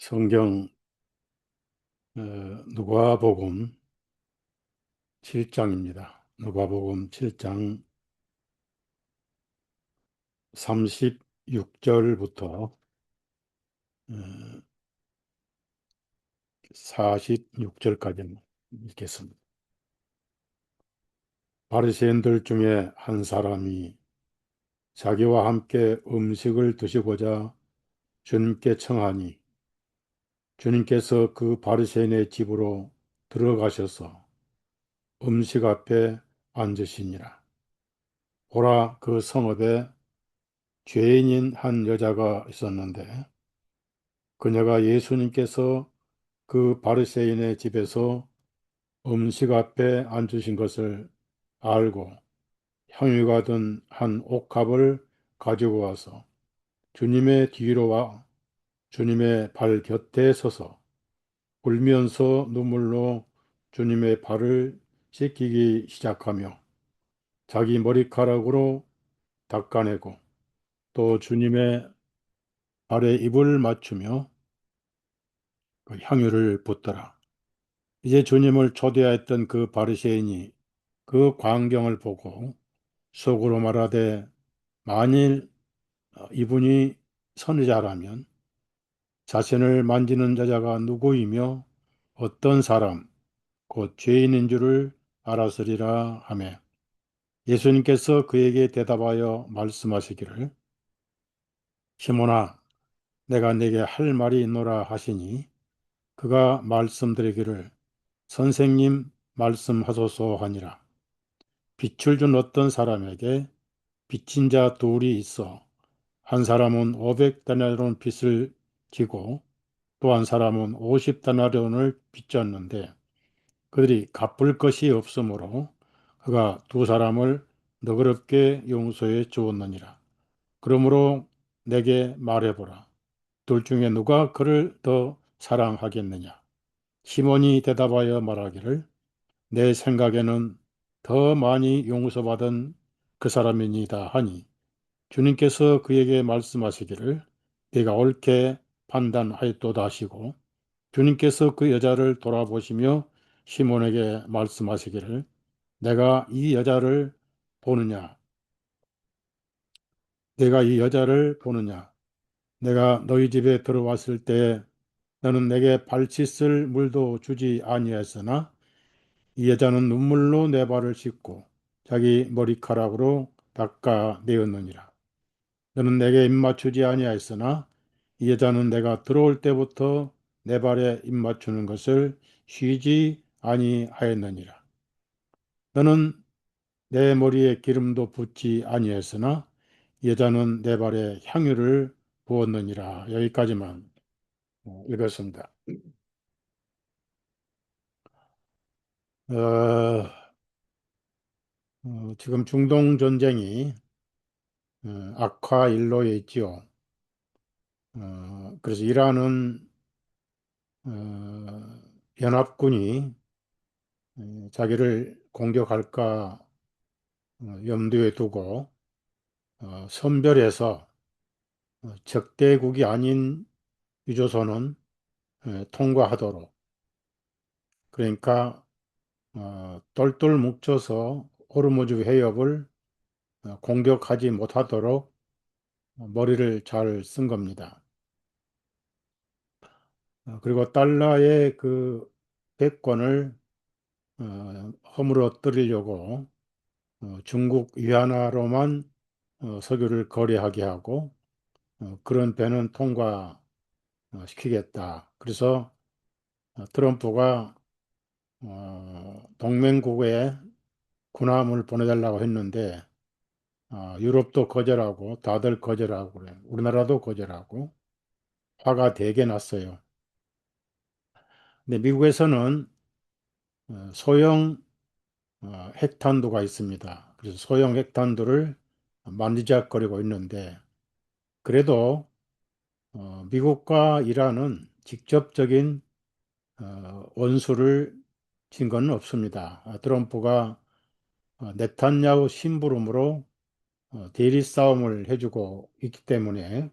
성경 누가복음 7장입니다. 누가복음 7장 36절부터 46절까지 읽겠습니다. 바리새인들 중에 한 사람이 자기와 함께 음식을 드시고자 주님께 청하니 주님께서 그 바리새인의 집으로 들어가셔서 음식 앞에 앉으시니라. 보라, 그 성읍에 죄인인 한 여자가 있었는데 그녀가 예수님께서 그 바리새인의 집에서 음식 앞에 앉으신 것을 알고 향유가 든 한 옥합을 가지고 와서 주님의 뒤로 와 주님의 발 곁에 서서 울면서 눈물로 주님의 발을 씻기기 시작하며 자기 머리카락으로 닦아내고 또 주님의 발에 입을 맞추며 그 향유를 붓더라. 이제 주님을 초대하였던 그 바리새인이 그 광경을 보고 속으로 말하되 만일 이분이 선지자라면 자신을 만지는 자가 누구이며 어떤 사람 곧 죄인인 줄을 알았으리라 하매 예수님께서 그에게 대답하여 말씀하시기를 시몬아 내가 네게 할 말이 있노라 하시니 그가 말씀드리기를 선생님 말씀하소서 하니라. 빛을 준 어떤 사람에게 빚진 자 둘이 있어 한 사람은 500데나리온 빚을 지고 또 한 사람은 50데나리온을 빚졌는데 그들이 갚을 것이 없으므로 그가 두 사람을 너그럽게 용서해 주었느니라. 그러므로 내게 말해보라. 둘 중에 누가 그를 더 사랑하겠느냐? 시몬이 대답하여 말하기를 내 생각에는 더 많이 용서받은 그 사람이니다 하니 주님께서 그에게 말씀하시기를 네가 옳게 판단하였도다 하시고 주님께서 그 여자를 돌아보시며 시몬에게 말씀하시기를 내가 이 여자를 보느냐 내가 이 여자를 보느냐 내가 너희 집에 들어왔을 때 너는 내게 발 씻을 물도 주지 아니하였으나 이 여자는 눈물로 내 발을 씻고 자기 머리카락으로 닦아 내었느니라. 너는 내게 입맞추지 아니하였으나 이 여자는 내가 들어올 때부터 내 발에 입맞추는 것을 쉬지 아니하였느니라. 너는 내 머리에 기름도 붓지 아니하였으나 이 여자는 내 발에 향유를 부었느니라. 여기까지만 읽었습니다. 어, 지금 중동 전쟁이 악화일로에 있지요. 그래서 이란은 연합군이 자기를 공격할까 염두에 두고 선별해서 적대국이 아닌 유조선은 통과하도록 그러니까 똘똘 뭉쳐서 호르무즈 해협을 공격하지 못하도록 머리를 잘 쓴 겁니다. 그리고 달러의 그 패권을 허물어뜨리려고 중국 위안화로만 석유를 거래하게 하고 그런 배는 통과시키겠다. 그래서 트럼프가 동맹국에 군함을 보내달라고 했는데 유럽도 거절하고 다들 거절하고 그래요. 우리나라도 거절하고 화가 되게 났어요. 근데 미국에서는 소형 핵탄두가 있습니다. 그래서 소형 핵탄두를 만지작거리고 있는데 그래도 미국과 이란은 직접적인 원수를 진 건 없습니다. 트럼프가 네탄야후 심부름으로 대리 싸움을 해주고 있기 때문에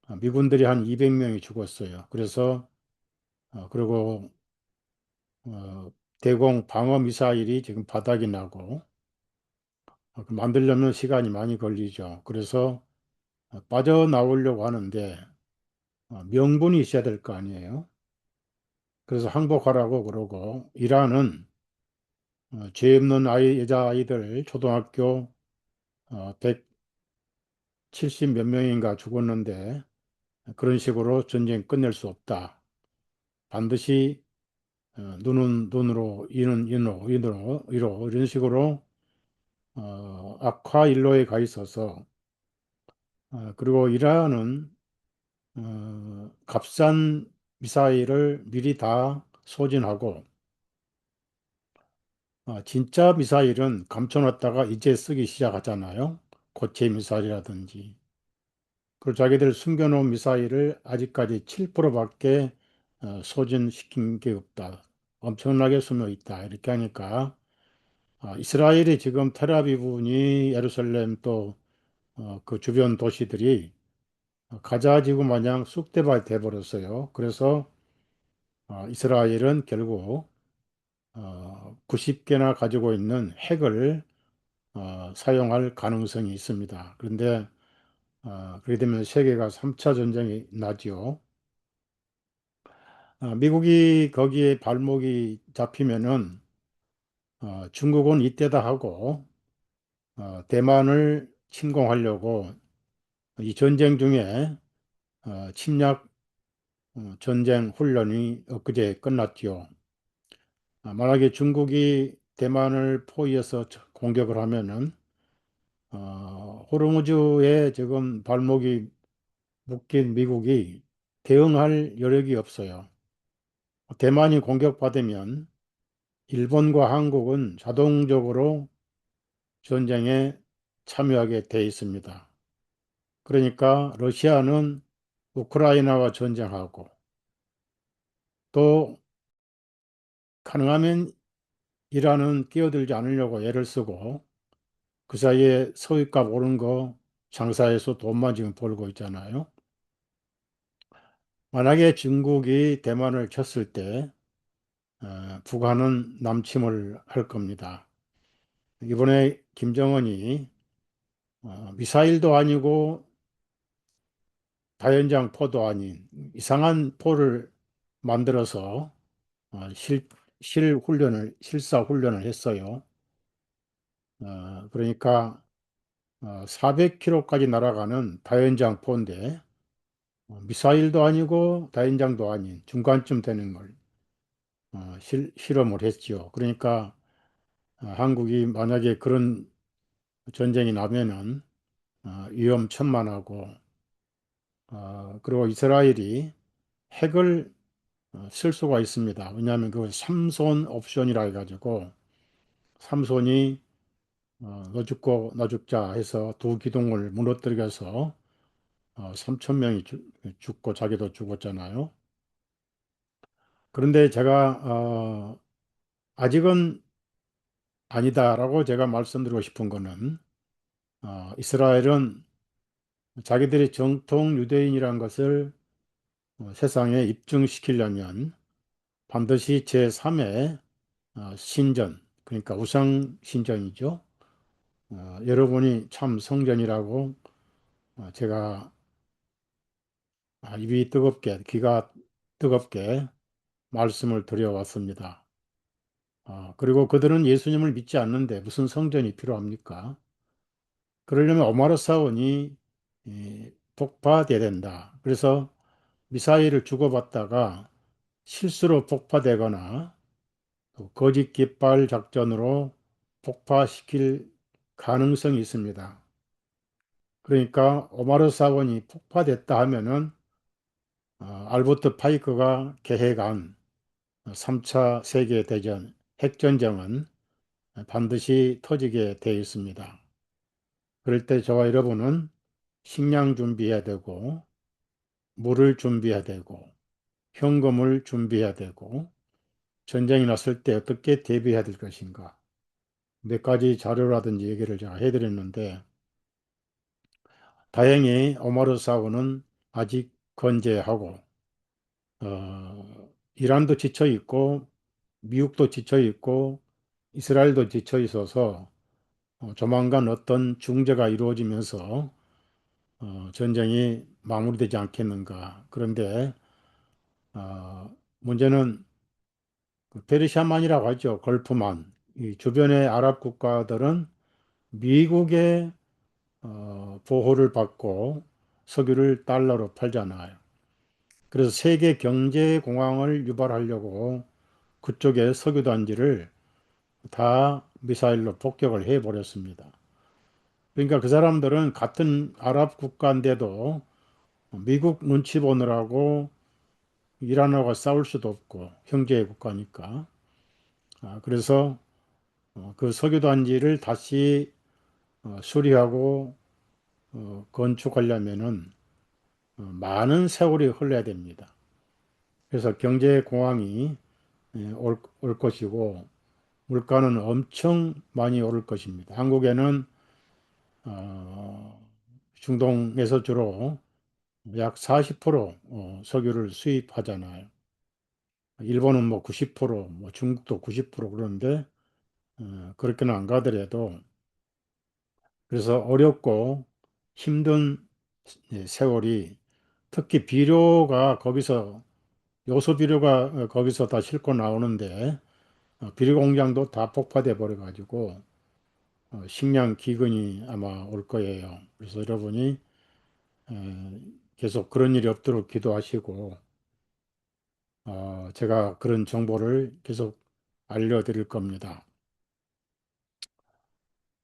미군들이 한 200명이 죽었어요. 그래서 그리고 대공 방어 미사일이 지금 바닥이 나고 그 만들려면 시간이 많이 걸리죠. 그래서 빠져나오려고 하는데 명분이 있어야 될 거 아니에요. 그래서 항복하라고 그러고 이란은 죄 없는 여자아이들 초등학교 170 몇 명인가 죽었는데 그런 식으로 전쟁 끝낼 수 없다. 반드시 눈은 눈으로, 이는 이로 이런 식으로 악화 일로에 가 있어서 그리고 이란은 값싼 미사일을 미리 다 소진하고 진짜 미사일은 감춰놨다가 이제 쓰기 시작하잖아요. 고체 미사일이라든지. 그리고 자기들 숨겨놓은 미사일을 아직까지 7%밖에 소진시킨 게 없다. 엄청나게 숨어 있다. 이렇게 하니까 이스라엘이 지금 텔아비브니 예루살렘 또 그 주변 도시들이 가자지구 마냥 쑥대밭이 돼버렸어요. 그래서 이스라엘은 결국 90개나 가지고 있는 핵을 사용할 가능성이 있습니다. 그런데 그렇게 되면 세계가 3차 전쟁이 나지요. 미국이 거기에 발목이 잡히면은 중국은 이때다 하고 대만을 침공하려고 이 전쟁 중에 침략 전쟁 훈련이 엊그제 끝났지요. 만약에 중국이 대만을 포위해서 공격을 하면은 호르무즈에 지금 발목이 묶인 미국이 대응할 여력이 없어요. 대만이 공격받으면 일본과 한국은 자동적으로 전쟁에 참여하게 돼 있습니다. 그러니까 러시아는 우크라이나와 전쟁하고 또 가능하면 이란은 끼어들지 않으려고 애를 쓰고 그 사이에 서유값 오른 거 장사해서 돈만 지금 벌고 있잖아요. 만약에 중국이 대만을 쳤을 때 북한은 남침을 할 겁니다. 이번에 김정은이 미사일도 아니고 다연장 포도 아닌 이상한 포를 만들어서 실사 훈련을 했어요. 그러니까 400km까지 날아가는 다연장 포인데 미사일도 아니고 다연장도 아닌 중간쯤 되는 걸 실험을 했죠. 그러니까 한국이 만약에 그런 전쟁이 나면은 위험천만하고 그리고 이스라엘이 핵을 쓸 수가 있습니다. 왜냐하면 그 삼손 옵션이라 해가지고 삼손이 너 죽고 나 죽자 해서 두 기둥을 무너뜨려서 3천 명이 죽고 자기도 죽었잖아요. 그런데 제가 아직은 아니다라고 제가 말씀드리고 싶은 거는 이스라엘은 자기들이 정통 유대인이란 것을 세상에 입증시키려면 반드시 제3의 신전, 그러니까 우상 신전이죠. 여러분이 참 성전이라고 제가 입이 뜨겁게, 귀가 뜨겁게 말씀을 드려왔습니다. 그리고 그들은 예수님을 믿지 않는데 무슨 성전이 필요합니까? 그러려면 오마르 사원이 폭파돼야 된다. 그래서 미사일을 주고받다가 실수로 폭파되거나 또 거짓 깃발 작전으로 폭파시킬 가능성이 있습니다. 그러니까 오마르 사원이 폭파됐다 하면은 알버트 파이크가 계획한 3차 세계대전 핵전쟁은 반드시 터지게 되어 있습니다. 그럴 때 저와 여러분은 식량 준비해야 되고 물을 준비해야 되고 현금을 준비해야 되고 전쟁이 났을 때 어떻게 대비해야 될 것인가 몇 가지 자료라든지 얘기를 제가 해드렸는데 다행히 오마르 사원은 아직 건재하고 이란도 지쳐 있고 미국도 지쳐 있고 이스라엘도 지쳐 있어서 조만간 어떤 중재가 이루어지면서 전쟁이 마무리되지 않겠는가. 그런데 문제는 그 페르시아만이라고 하죠. 걸프만. 이 주변의 아랍 국가들은 미국의 보호를 받고 석유를 달러로 팔잖아요. 그래서 세계 경제 공황을 유발하려고 그쪽에 석유 단지를 다 미사일로 폭격을 해 버렸습니다. 그러니까 그 사람들은 같은 아랍 국가인데도 미국 눈치 보느라고 이란하고 싸울 수도 없고 형제 국가니까. 그래서 그 석유 단지를 다시 수리하고 건축하려면은 많은 세월이 흘러야 됩니다. 그래서 경제 공황이 올 것이고 물가는 엄청 많이 오를 것입니다. 한국에는 중동에서 주로 약 40% 석유를 수입하잖아요. 일본은 뭐 90%, 뭐 중국도 90% 그러는데 그렇게는 안 가더라도 그래서 어렵고 힘든 세월이 특히 비료가 거기서 요소 비료가 거기서 다 싣고 나오는데 비료 공장도 다 폭파돼 버려 가지고 식량 기근이 아마 올 거예요. 그래서 여러분이 계속 그런 일이 없도록 기도하시고 제가 그런 정보를 계속 알려드릴 겁니다.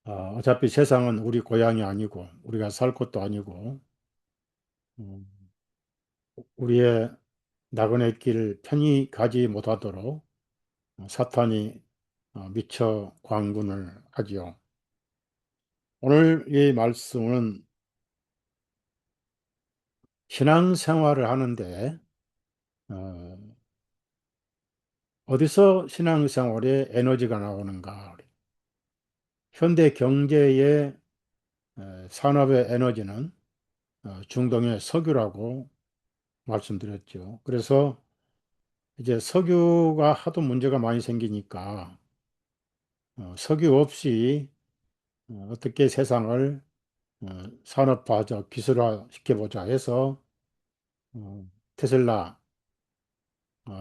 어차피 세상은 우리 고향이 아니고 우리가 살 곳도 아니고 음, 우리의 나그네 길 편히 가지 못하도록 사탄이 미처 광분을 하지요. 오늘 이 말씀은 신앙생활을 하는데 어, 어디서 신앙생활에 에너지가 나오는가? 현대 경제의 산업의 에너지는 중동의 석유라고 말씀드렸죠. 그래서 이제 석유가 하도 문제가 많이 생기니까 석유 없이 어떻게 세상을 산업화하자, 기술화 시켜보자 해서 테슬라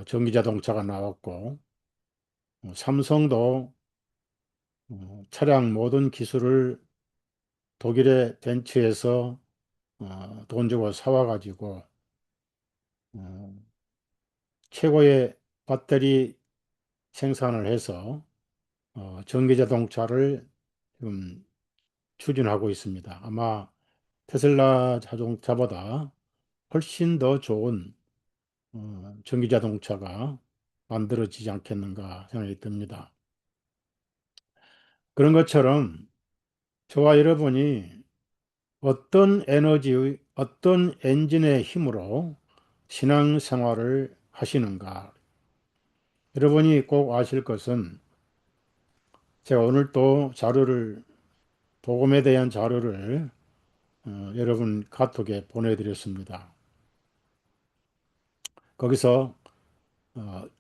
전기자동차가 나왔고 삼성도 차량 모든 기술을 독일의 벤츠에서 돈 주고 사와가지고 어, 최고의 배터리 생산을 해서 전기자동차를 지금 추진하고 있습니다. 아마 테슬라 자동차보다 훨씬 더 좋은 전기자동차가 만들어지지 않겠는가 생각이 듭니다. 그런 것처럼 저와 여러분이 어떤 에너지의, 어떤 엔진의 힘으로 신앙생활을 하시는가. 여러분이 꼭 아실 것은 제가 오늘 또 자료를, 복음에 대한 자료를 여러분 카톡에 보내드렸습니다. 거기서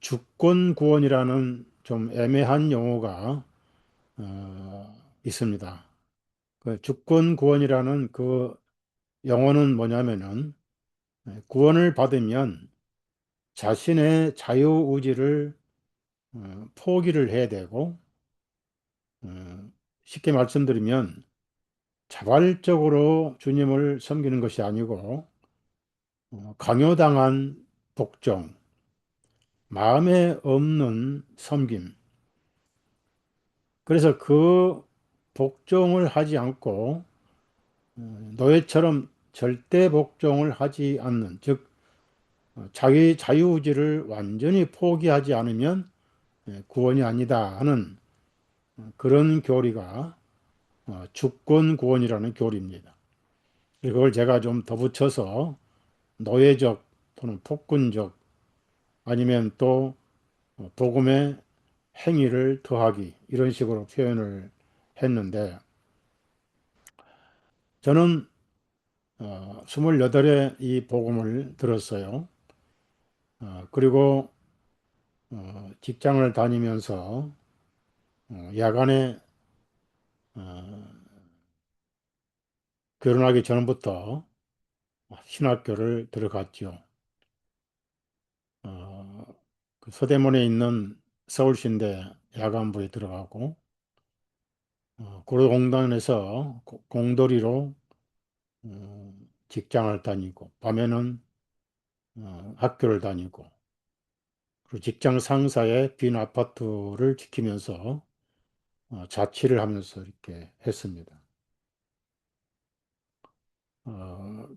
주권 구원이라는 좀 애매한 용어가 있습니다. 그 주권 구원이라는 그 영어는 뭐냐면은 구원을 받으면 자신의 자유의지를 포기를 해야 되고 쉽게 말씀드리면 자발적으로 주님을 섬기는 것이 아니고 강요당한 복종, 마음에 없는 섬김. 그래서 그 복종을 하지 않고 노예처럼 절대 복종을 하지 않는, 즉 자기 자유의지를 완전히 포기하지 않으면 구원이 아니다 하는 그런 교리가 주권 구원이라는 교리입니다. 그걸 제가 좀 더 붙여서 노예적 또는 폭군적 아니면 또 복음의 행위를 더하기 이런 식으로 표현을 했는데 저는 28에 이 복음을 들었어요. 그리고 직장을 다니면서 야간에 어, 결혼하기 전부터 신학교를 들어갔죠. 어, 그 서대문에 있는 서울신대 야간부에 들어가고 구로공단에서 공돌이로 직장을 다니고 밤에는 학교를 다니고 그리고 직장 상사의 빈 아파트를 지키면서 자취를 하면서 이렇게 했습니다.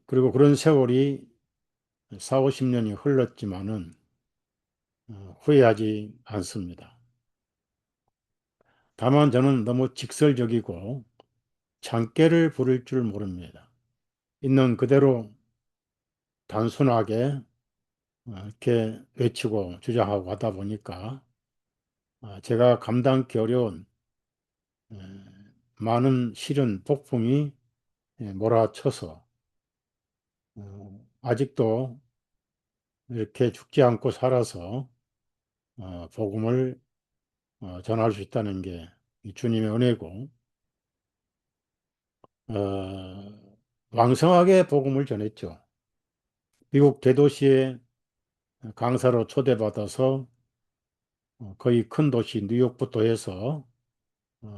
그리고 그런 세월이 4, 50년이 흘렀지만은 후회하지 않습니다. 다만 저는 너무 직설적이고 장깨를 부릴 줄 모릅니다. 있는 그대로 단순하게 이렇게 외치고 주장하고 하다 보니까 제가 감당기 어려운 에, 많은 시련, 폭풍이 몰아쳐서 아직도 이렇게 죽지 않고 살아서 복음을 전할 수 있다는 게 이 주님의 은혜고 왕성하게 복음을 전했죠. 미국 대도시에 강사로 초대받아서 거의 큰 도시 뉴욕부터 해서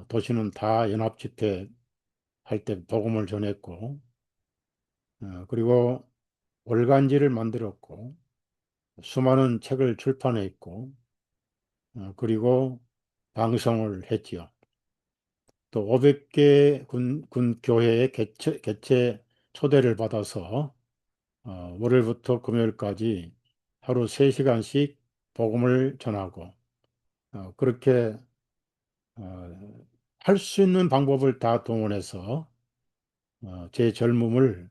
도시는 다 연합집회 할 때 복음을 전했고 그리고 월간지를 만들었고 수많은 책을 출판했고 그리고 방송을 했지요. 또 500개 군 교회의 개최 초대를 받아서 월요일부터 금요일까지 하루 3시간씩 복음을 전하고 그렇게 할 수 있는 방법을 다 동원해서 제 젊음을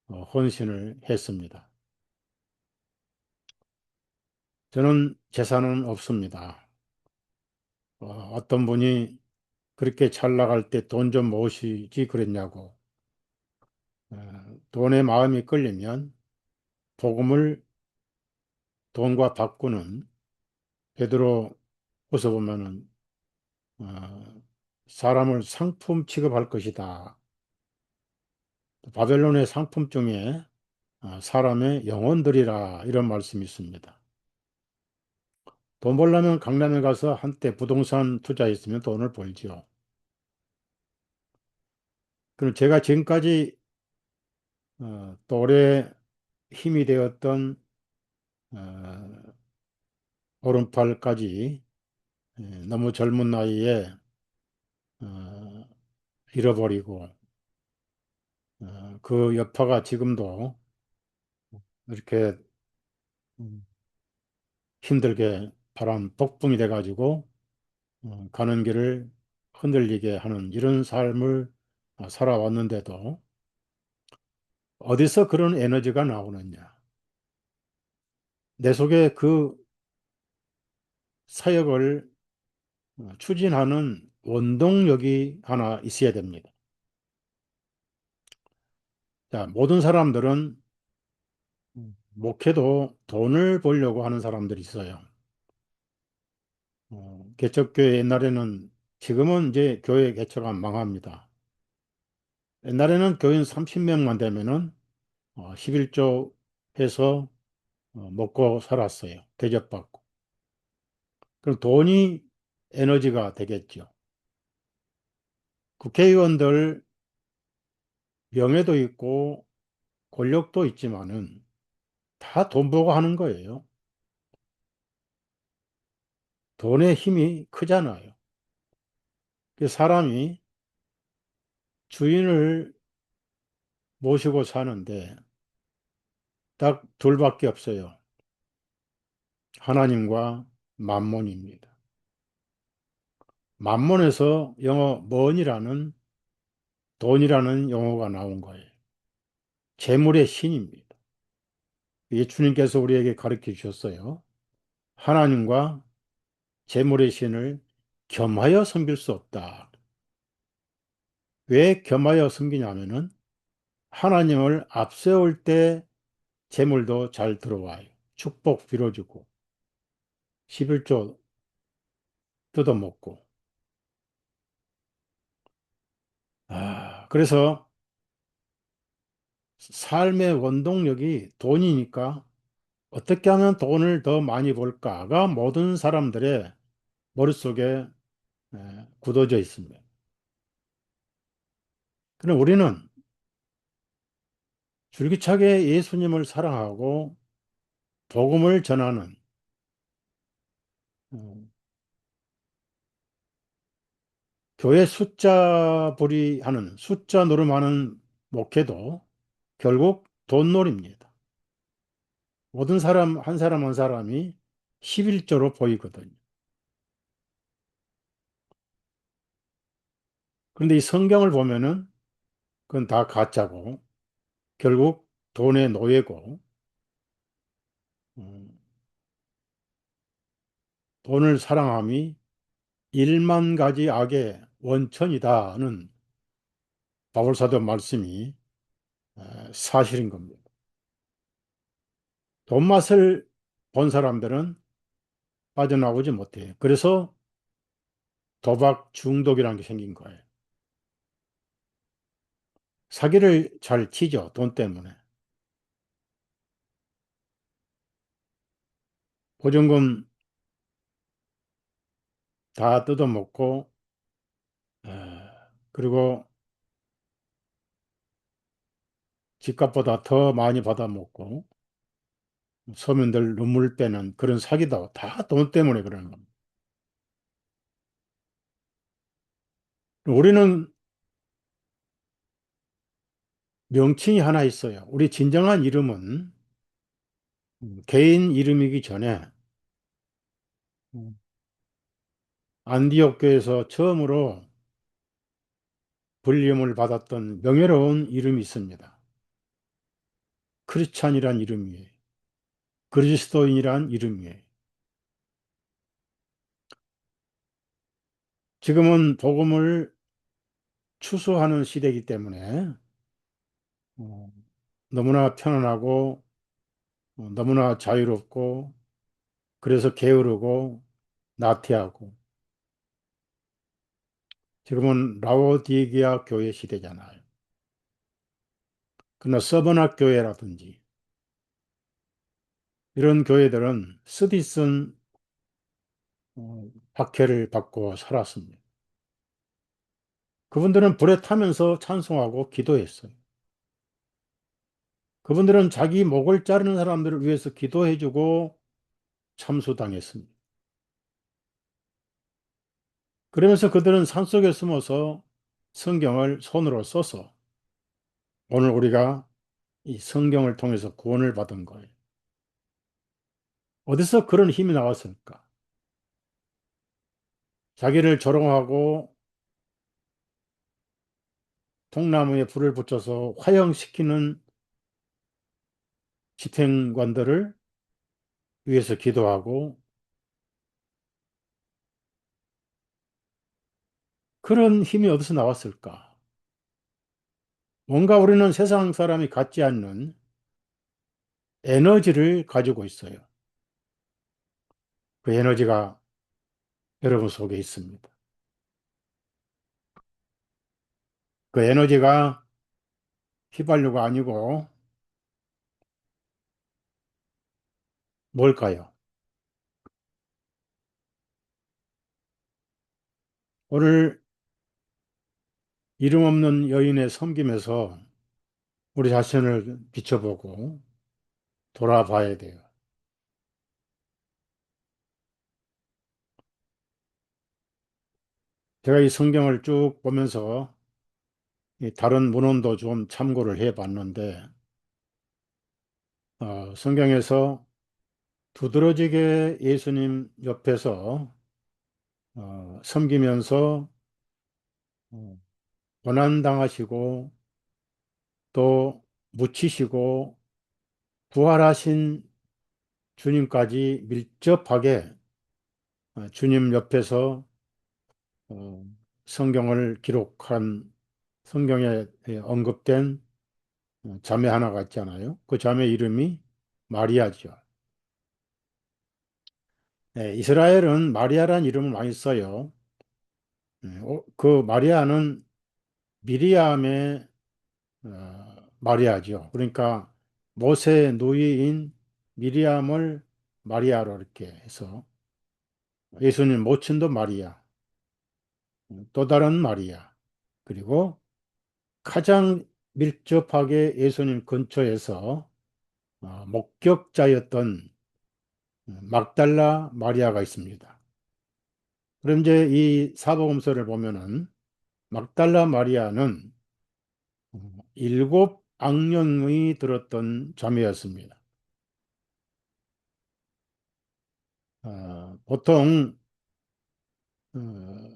헌신을 했습니다. 저는 재산은 없습니다. 어떤 분이 그렇게 잘 나갈 때 돈 좀 모으시지 그랬냐고. 돈에 마음이 끌리면 복음을 돈과 바꾸는 베드로 후서 보면은 사람을 상품 취급할 것이다. 바벨론의 상품 중에 사람의 영혼들이라 이런 말씀이 있습니다. 돈 벌려면 강남에 가서 한때 부동산 투자했으면 돈을 벌지요. 그럼 제가 지금까지 또래 힘이 되었던 어, 오른팔까지 너무 젊은 나이에 어, 잃어버리고 그 여파가 지금도 이렇게 음, 힘들게 바람 폭풍이 돼가지고 가는 길을 흔들리게 하는 이런 삶을 살아왔는데도 어디서 그런 에너지가 나오느냐? 내 속에 그 사역을 추진하는 원동력이 하나 있어야 됩니다. 자, 모든 사람들은 목회도 돈을 벌려고 하는 사람들이 있어요. 개척교회 옛날에는 지금은 이제 교회 개척가 망합니다. 옛날에는 교인 30명만 되면은 11조 해서 먹고 살았어요. 대접받고. 그럼 돈이 에너지가 되겠죠. 국회의원들 명예도 있고 권력도 있지만은 다 돈 보고 하는 거예요. 돈의 힘이 크잖아요. 그 사람이 주인을 모시고 사는데 딱 둘밖에 없어요. 하나님과 만몬입니다. 만몬에서 영어 money라는 돈이라는 용어가 나온 거예요. 재물의 신입니다. 예수님께서 우리에게 가르쳐 주셨어요. 하나님과 재물의 신을 겸하여 섬길 수 없다. 왜 겸하여 섬기냐면은 하나님을 앞세울 때 재물도 잘 들어와요. 축복 빌어주고 11조 뜯어먹고. 그래서 삶의 원동력이 돈이니까 어떻게 하면 돈을 더 많이 벌까가 모든 사람들의 머릿속에 굳어져 있습니다. 그럼 우리는 줄기차게 예수님을 사랑하고 복음을 전하는 어, 교회 숫자 불이하는 숫자 노름하는 목회도 결국 돈놀이입니다. 모든 사람 한 사람 한 사람이 11조로 보이거든요. 그런데 이 성경을 보면은 그건 다 가짜고 결국 돈의 노예고 음, 돈을 사랑함이 1만 가지 악의 원천이다는 바울사도 말씀이 사실인 겁니다. 돈 맛을 본 사람들은 빠져나오지 못해요. 그래서 도박 중독이라는 게 생긴 거예요. 사기를 잘 치죠, 돈 때문에. 보증금 다 뜯어먹고, 그리고 집값보다 더 많이 받아먹고, 서민들 눈물 빼는 그런 사기도 다 돈 때문에 그러는 겁니다. 우리는 명칭이 하나 있어요. 우리 진정한 이름은 개인 이름이기 전에 음, 안디옥 교에서 처음으로 불림을 받았던 명예로운 이름이 있습니다. 크리스찬이란 이름이에요. 그리스도인이란 이름이에요. 지금은 복음을 추수하는 시대이기 때문에 어, 너무나 편안하고 너무나 자유롭고 그래서 게으르고 나태하고 지금은 라오디게아 교회 시대잖아요. 그러나 서버낙 교회라든지 이런 교회들은 쓰디쓴 박해를 받고 살았습니다. 그분들은 불에 타면서 찬송하고 기도했어요. 그분들은 자기 목을 자르는 사람들을 위해서 기도해주고 참수당했습니다. 그러면서 그들은 산속에 숨어서 성경을 손으로 써서 오늘 우리가 이 성경을 통해서 구원을 받은 거예요. 어디서 그런 힘이 나왔을까? 자기를 조롱하고 통나무에 불을 붙여서 화형시키는 집행관들을 위해서 기도하고 그런 힘이 어디서 나왔을까? 뭔가 우리는 세상 사람이 갖지 않는 에너지를 가지고 있어요. 그 에너지가 여러분 속에 있습니다. 그 에너지가 휘발유가 아니고 뭘까요? 오늘 이름 없는 여인의 섬김에서 우리 자신을 비춰보고 돌아봐야 돼요. 제가 이 성경을 쭉 보면서 이 다른 문헌도 좀 참고를 해 봤는데, 성경에서 두드러지게 예수님 옆에서 섬기면서 어, 고난당하시고 또 묻히시고 부활하신 주님까지 밀접하게 주님 옆에서 어, 성경을 기록한 성경에 언급된 자매 하나가 있잖아요. 그 자매 이름이 마리아죠. 네, 이스라엘은 마리아라는 이름을 많이 써요. 그 마리아는 미리암의 마리아죠. 그러니까 모세의 누이인 미리암을 마리아로 이렇게 해서 예수님 모친도 마리아, 또 다른 마리아, 그리고 가장 밀접하게 예수님 근처에서 목격자였던 막달라 마리아가 있습니다. 그럼 이제 이 사복음서를 보면은 막달라 마리아는 일곱 악령이 들었던 자매였습니다. 보통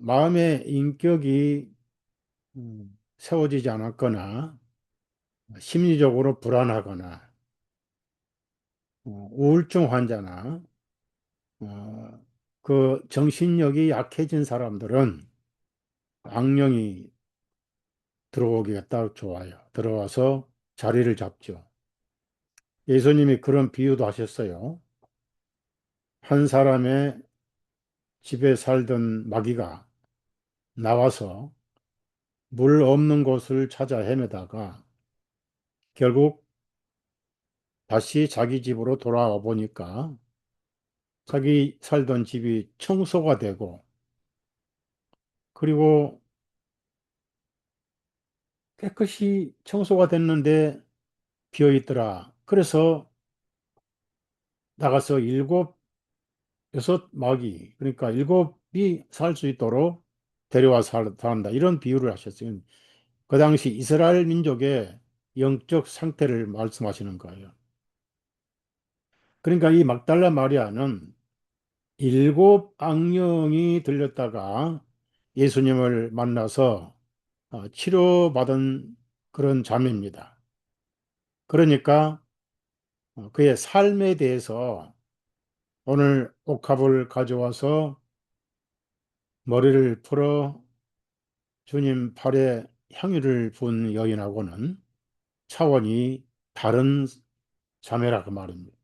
마음의 인격이 세워지지 않았거나 심리적으로 불안하거나 우울증 환자나 그 정신력이 약해진 사람들은 악령이 들어오기가 딱 좋아요. 들어와서 자리를 잡죠. 예수님이 그런 비유도 하셨어요. 한 사람의 집에 살던 마귀가 나와서 물 없는 곳을 찾아 헤매다가 결국 다시 자기 집으로 돌아와 보니까 자기 살던 집이 청소가 되고 그리고 깨끗이 청소가 됐는데 비어 있더라. 그래서 나가서 일곱, 여섯 마귀, 그러니까 일곱이 살 수 있도록 데려와 산다. 이런 비유를 하셨어요. 그 당시 이스라엘 민족의 영적 상태를 말씀하시는 거예요. 그러니까 이 막달라 마리아는 일곱 악령이 들렸다가 예수님을 만나서 치료받은 그런 자매입니다. 그러니까 그의 삶에 대해서 오늘 옥합을 가져와서 머리를 풀어 주님 팔에 향유를 분 여인하고는 차원이 다른 자매라고 말입니다.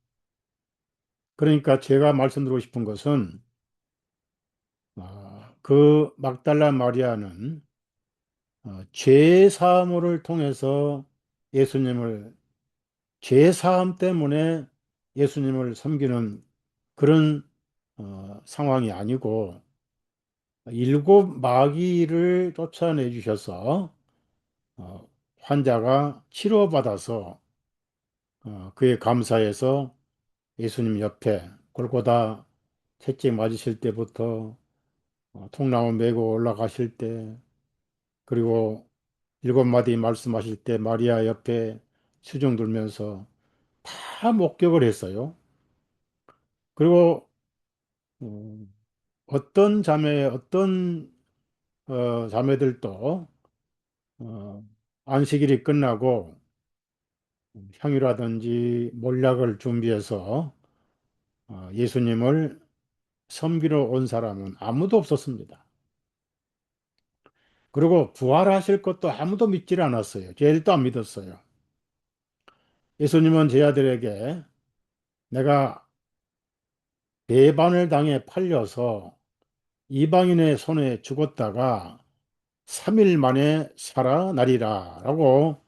그러니까 제가 말씀드리고 싶은 것은 그 막달라 마리아는 죄 사함을 통해서 예수님을 죄 사함 때문에 예수님을 섬기는 그런 상황이 아니고 일곱 마귀를 쫓아내 주셔서 어, 환자가 치료받아서 그에 감사해서 예수님 옆에 골고다 채찍 맞으실 때부터 통나무 메고 올라가실 때 그리고 일곱 마디 말씀하실 때 마리아 옆에 수종 들면서 다 목격을 했어요. 그리고 어, 어떤 자매 어떤 자매들도 어, 안식일이 끝나고 향유라든지 몰약을 준비해서 예수님을 섬기러 온 사람은 아무도 없었습니다. 그리고 부활하실 것도 아무도 믿질 않았어요. 제일도 안 믿었어요. 예수님은 제 아들에게 내가 배반을 당해 팔려서 이방인의 손에 죽었다가 3일 만에 살아나리라 라고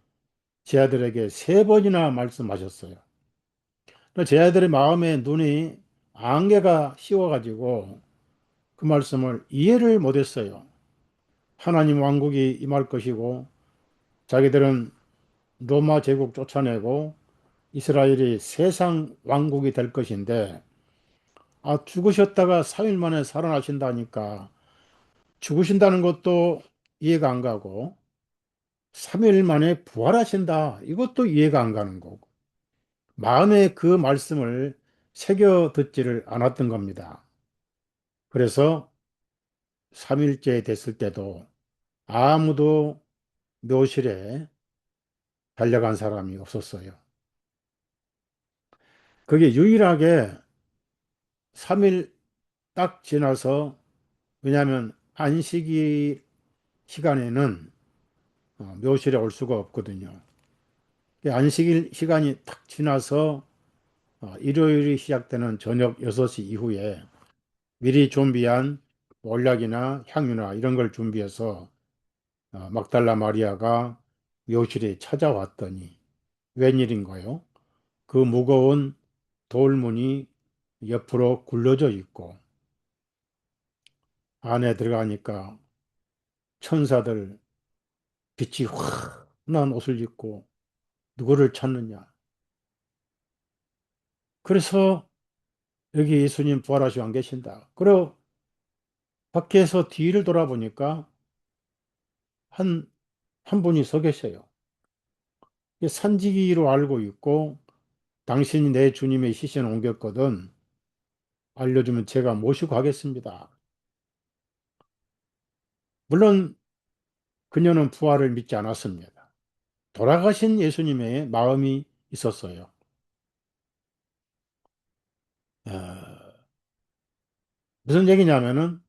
제 아들에게 세 번이나 말씀하셨어요. 제 아들의 마음에 눈이 안개가 씌워가지고 그 말씀을 이해를 못했어요. 하나님 왕국이 임할 것이고 자기들은 로마 제국 쫓아내고 이스라엘이 세상 왕국이 될 것인데 죽으셨다가 3일 만에 살아나신다니까 죽으신다는 것도 이해가 안 가고 3일 만에 부활하신다 이것도 이해가 안 가는 거고 마음에 그 말씀을 새겨 듣지를 않았던 겁니다. 그래서 3일째 됐을 때도 아무도 묘실에 달려간 사람이 없었어요. 그게 유일하게 3일 딱 지나서 왜냐하면 안식일 시간에는 묘실에 올 수가 없거든요. 안식 시간이 탁 지나서 일요일이 시작되는 저녁 6시 이후에 미리 준비한 몰약이나 향유나 이런 걸 준비해서 막달라 마리아가 묘실에 찾아왔더니 웬일인가요? 그 무거운 돌문이 옆으로 굴러져 있고 안에 들어가니까 천사들 빛이 환한 옷을 입고 누구를 찾느냐. 그래서 여기 예수님 부활하시고 안 계신다. 그리고 밖에서 뒤를 돌아보니까 한, 한 분이 서 계셔요. 산지기로 알고 있고 당신이 내 주님의 시신을 옮겼거든 알려주면 제가 모시고 가겠습니다. 물론 그녀는 부활을 믿지 않았습니다. 돌아가신 예수님의 마음이 있었어요. 어, 무슨 얘기냐면은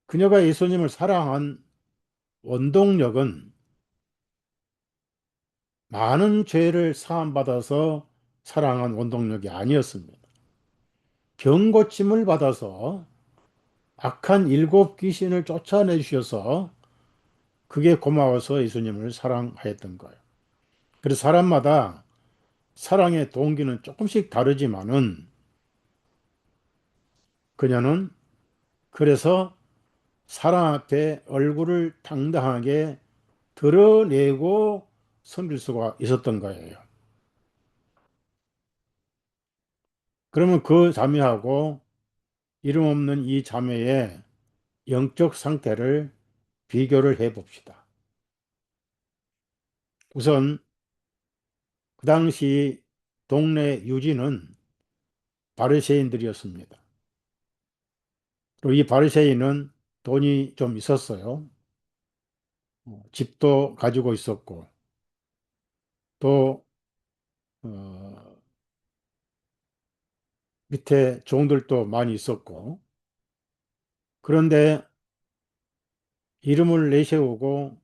그녀가 예수님을 사랑한 원동력은 많은 죄를 사함받아서 사랑한 원동력이 아니었습니다. 병고침을 받아서 악한 일곱 귀신을 쫓아내 주셔서 그게 고마워서 예수님을 사랑하였던 거예요. 그래서 사람마다 사랑의 동기는 조금씩 다르지만은 그녀는 그래서 사람 앞에 얼굴을 당당하게 드러내고 섬길 수가 있었던 거예요. 그러면 그 자매하고 이름 없는 이 자매의 영적 상태를 비교를 해 봅시다. 우선 그 당시 동네 유지는 바리새인들이었습니다. 그리고 이 바리새인은 돈이 좀 있었어요. 집도 가지고 있었고 또 어, 밑에 종들도 많이 있었고 그런데 이름을 내세우고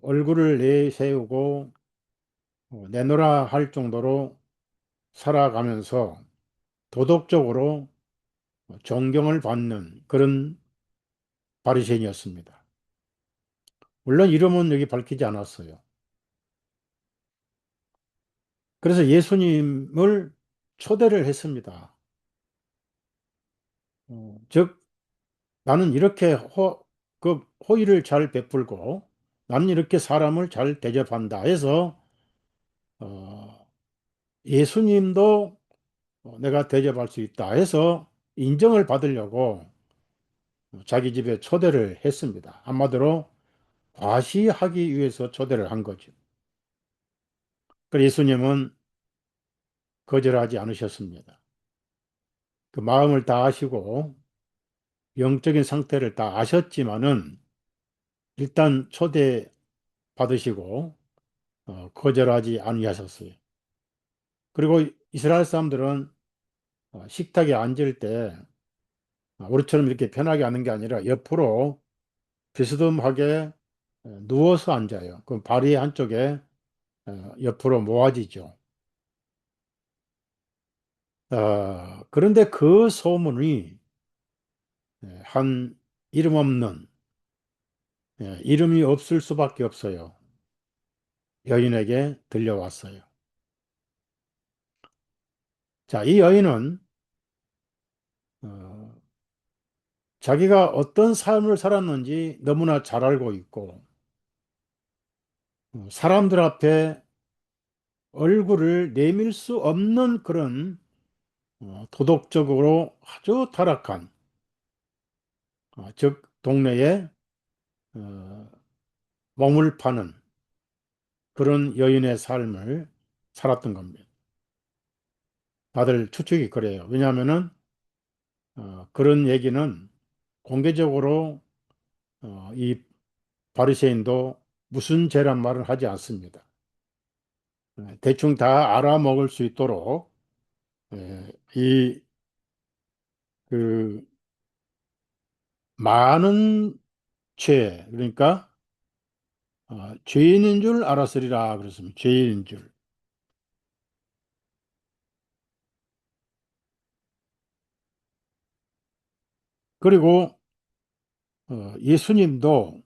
얼굴을 내세우고 내노라 할 정도로 살아가면서 도덕적으로 존경을 받는 그런 바리새인이었습니다. 물론 이름은 여기 밝히지 않았어요. 그래서 예수님을 초대를 했습니다. 즉 나는 이렇게 그 호의를 잘 베풀고 나는 이렇게 사람을 잘 대접한다 해서 어, 예수님도 내가 대접할 수 있다 해서 인정을 받으려고 자기 집에 초대를 했습니다. 한마디로 과시하기 위해서 초대를 한 거죠. 그 예수님은 거절하지 않으셨습니다. 그 마음을 다 아시고 영적인 상태를 다 아셨지만은 일단 초대 받으시고 거절하지 아니하셨어요. 그리고 이스라엘 사람들은 식탁에 앉을 때 우리처럼 이렇게 편하게 앉는 게 아니라 옆으로 비스듬하게 누워서 앉아요. 그럼 발이 한쪽에 옆으로 모아지죠. 그런데 그 소문이 한 이름 없는 이름이 없을 수밖에 없어요. 여인에게 들려왔어요. 자, 이 여인은 어, 자기가 어떤 삶을 살았는지 너무나 잘 알고 있고 사람들 앞에 얼굴을 내밀 수 없는 그런 도덕적으로 아주 타락한 즉 동네에 어, 몸을 파는 그런 여인의 삶을 살았던 겁니다. 다들 추측이 그래요. 왜냐하면은 그런 얘기는 공개적으로 이 바리새인도 무슨 죄란 말을 하지 않습니다. 대충 다 알아먹을 수 있도록 이 그 많은 죄 그러니까 죄인인 줄 알았으리라 그랬습니다. 죄인인 줄. 그리고 예수님도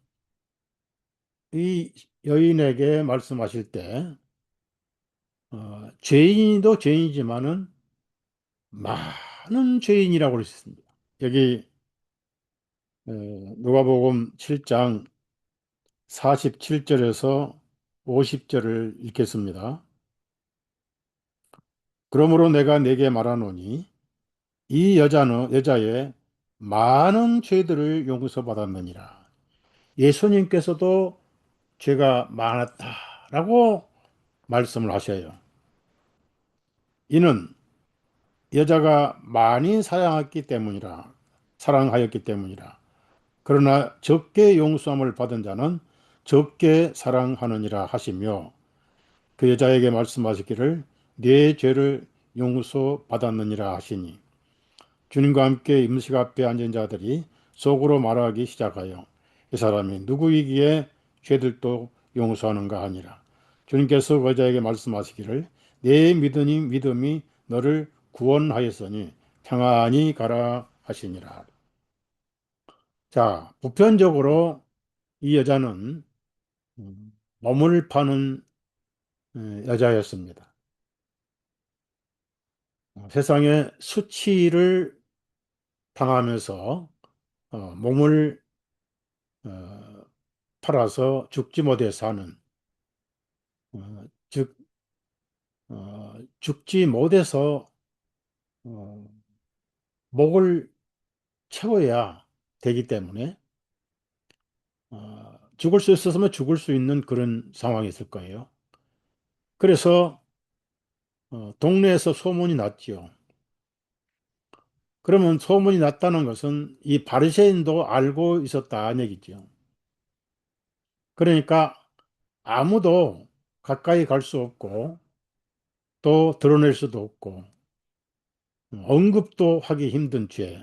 이 여인에게 말씀하실 때 죄인도 죄인이지만은 많은 죄인이라고 그러셨습니다. 여기 어, 누가복음 7장 47절에서 50절을 읽겠습니다. 그러므로 내가 네게 말하노니 이 여자의 많은 죄들을 용서받았느니라. 예수님께서도 죄가 많았다라고 말씀을 하셔요. 이는 여자가 많이 사랑하였기 때문이라. 그러나 적게 용서함을 받은 자는 적게 사랑하느니라 하시며 그 여자에게 말씀하시기를 네 죄를 용서받았느니라 하시니 주님과 함께 임식 앞에 앉은 자들이 속으로 말하기 시작하여 이 사람이 누구이기에 죄들도 용서하는가 하니라. 주님께서 그 여자에게 말씀하시기를 내 믿음이 너를 구원하였으니 평안히 가라 하시니라. 자, 보편적으로 이 여자는 몸을 파는 여자였습니다. 세상에 수치를 당하면서 몸을 어, 팔아서 죽지 못해 사는 즉 죽지 못해서 어, 목을 채워야 되기 때문에 죽을 수 있었으면 죽을 수 있는 그런 상황이 있을 거예요. 그래서 동네에서 소문이 났지요. 그러면 소문이 났다는 것은 이 바리새인도 알고 있었다는 얘기죠. 그러니까 아무도 가까이 갈 수 없고 또 드러낼 수도 없고 언급도 하기 힘든 죄.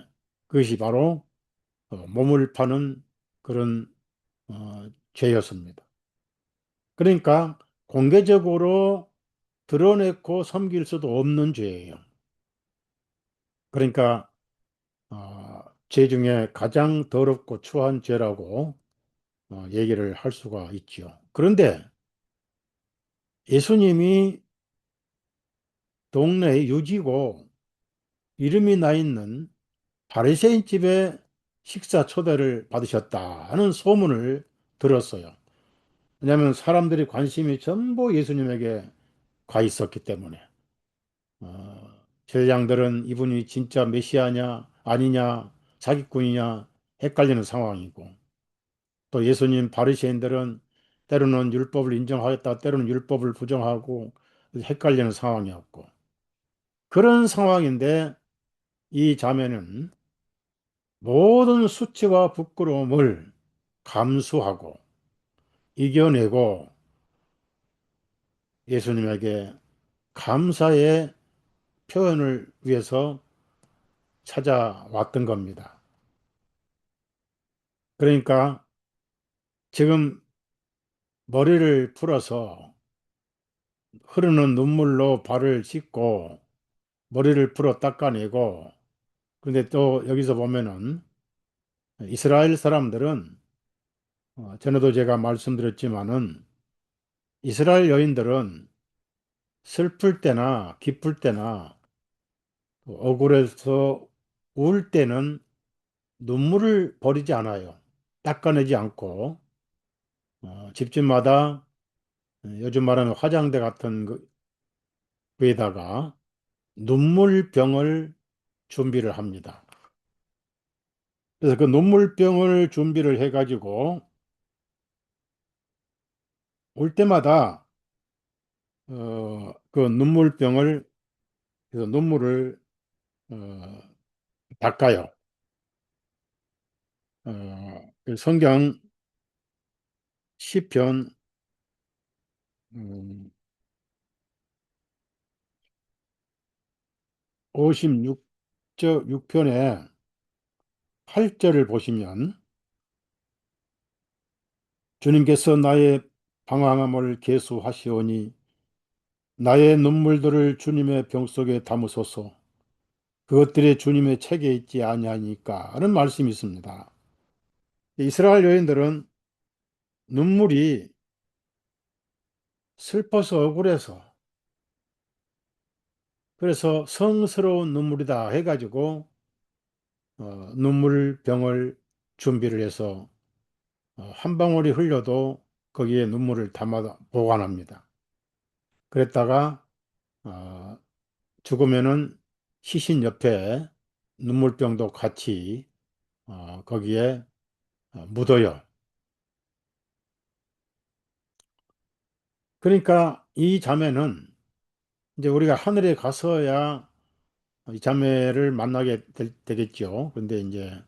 그것이 바로 몸을 파는 그런 죄였습니다. 그러니까 공개적으로 드러내고 섬길 수도 없는 죄예요. 그러니까 죄 중에 가장 더럽고 추한 죄라고 얘기를 할 수가 있지요. 그런데 예수님이 동네에 유지고 이름이 나 있는 바리새인 집에 식사 초대를 받으셨다는 소문을 들었어요. 왜냐하면 사람들이 관심이 전부 예수님에게 가 있었기 때문에 제사장들은 이분이 진짜 메시아냐 아니냐 사기꾼이냐 헷갈리는 상황이고 또 예수님 바리새인들은 때로는 율법을 인정하였다 때로는 율법을 부정하고 헷갈리는 상황이었고 그런 상황인데 이 자매는 모든 수치와 부끄러움을 감수하고 이겨내고 예수님에게 감사의 표현을 위해서 찾아왔던 겁니다. 그러니까 지금 머리를 풀어서 흐르는 눈물로 발을 씻고 머리를 풀어 닦아내고 근데 또 여기서 보면은 이스라엘 사람들은 전에도 제가 말씀드렸지만은 이스라엘 여인들은 슬플 때나 기쁠 때나 또 억울해서 울 때는 눈물을 버리지 않아요. 닦아내지 않고 집집마다 요즘 말하는 화장대 같은 그에다가 눈물병을 준비를 합니다. 그래서 그 눈물병을 준비를 해가지고 올 때마다 그 눈물병을 그래서 눈물을 어, 닦아요. 그 성경 시편 음, 56절 6편에 8절을 보시면 주님께서 나의 방황함을 계수하시오니 나의 눈물들을 주님의 병 속에 담으소서. 그것들이 주님의 책에 있지 아니하니까 하는 말씀이 있습니다. 이스라엘 여인들은 눈물이 슬퍼서 억울해서 그래서 성스러운 눈물이다 해가지고 눈물병을 준비를 해서 한 방울이 흘려도 거기에 눈물을 담아 보관합니다. 그랬다가 어, 죽으면은 시신 옆에 눈물병도 같이 거기에 묻어요. 그러니까 이 자매는 이제 우리가 하늘에 가서야 이 자매를 만나게 되겠죠. 근데 이제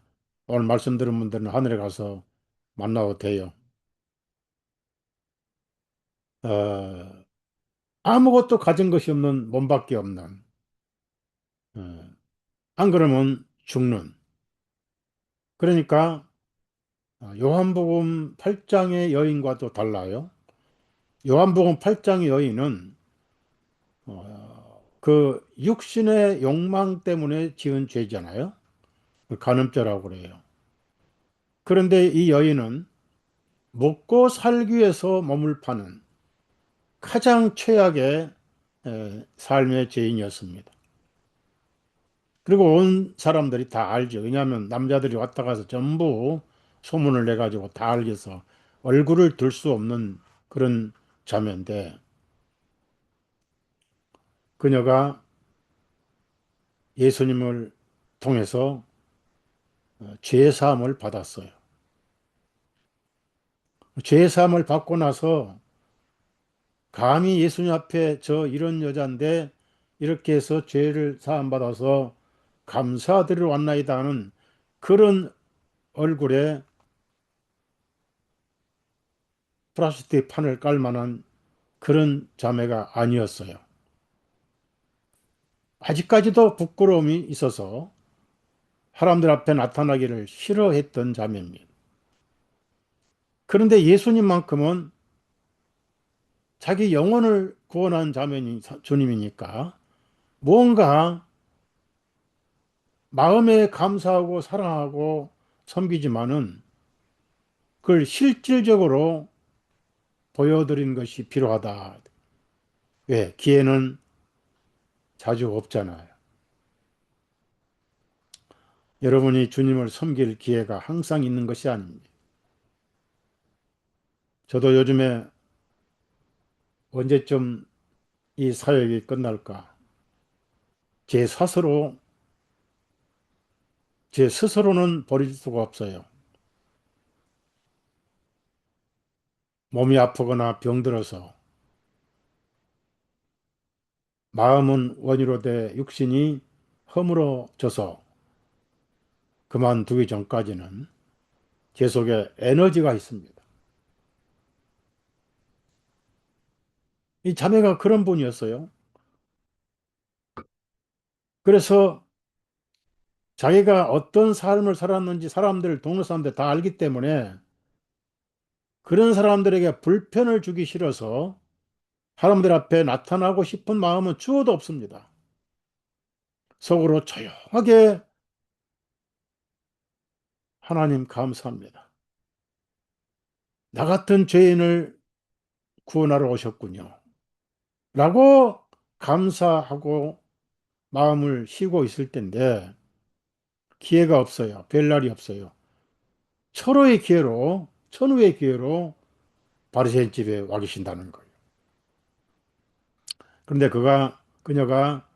오늘 말씀 들은 분들은 하늘에 가서 만나도 돼요. 어, 아무것도 가진 것이 없는 몸밖에 없는 어, 안 그러면 죽는. 그러니까 요한복음 8장의 여인과도 달라요. 요한복음 8장의 여인은 그 육신의 욕망 때문에 지은 죄잖아요. 간음죄라고 그래요. 그런데 이 여인은 먹고 살기 위해서 몸을 파는 가장 최악의 삶의 죄인이었습니다. 그리고 온 사람들이 다 알죠. 왜냐하면 남자들이 왔다 가서 전부 소문을 내가지고 다 알겠어. 얼굴을 들 수 없는 그런 자매인데 그녀가 예수님을 통해서 죄 사함을 받았어요. 죄 사함을 받고 나서 감히 예수님 앞에 저 이런 여자인데 이렇게 해서 죄를 사함 받아서 감사드리러 왔나이다 하는 그런 얼굴에 플라스틱 판을 깔 만한 그런 자매가 아니었어요. 아직까지도 부끄러움이 있어서 사람들 앞에 나타나기를 싫어했던 자매입니다. 그런데 예수님만큼은 자기 영혼을 구원한 자매니 주님이니까 뭔가 마음에 감사하고 사랑하고 섬기지만은 그걸 실질적으로 보여드린 것이 필요하다. 왜? 기회는 자주 없잖아요. 여러분이 주님을 섬길 기회가 항상 있는 것이 아닙니다. 저도 요즘에 언제쯤 이 사역이 끝날까? 제 스스로, 제 스스로는 버릴 수가 없어요. 몸이 아프거나 병들어서 마음은 원이로 돼 육신이 허물어져서 그만두기 전까지는 제 속에 에너지가 있습니다. 이 자매가 그런 분이었어요. 그래서 자기가 어떤 삶을 살았는지 사람들, 동네 사람들 다 알기 때문에 그런 사람들에게 불편을 주기 싫어서 사람들 앞에 나타나고 싶은 마음은 주어도 없습니다. 속으로 조용하게 하나님 감사합니다. 나 같은 죄인을 구원하러 오셨군요. 라고 감사하고 마음을 쉬고 있을 텐데 기회가 없어요. 별날이 없어요. 천우의 기회로 바리새인 집에 와 계신다는 거예요. 그런데 그녀가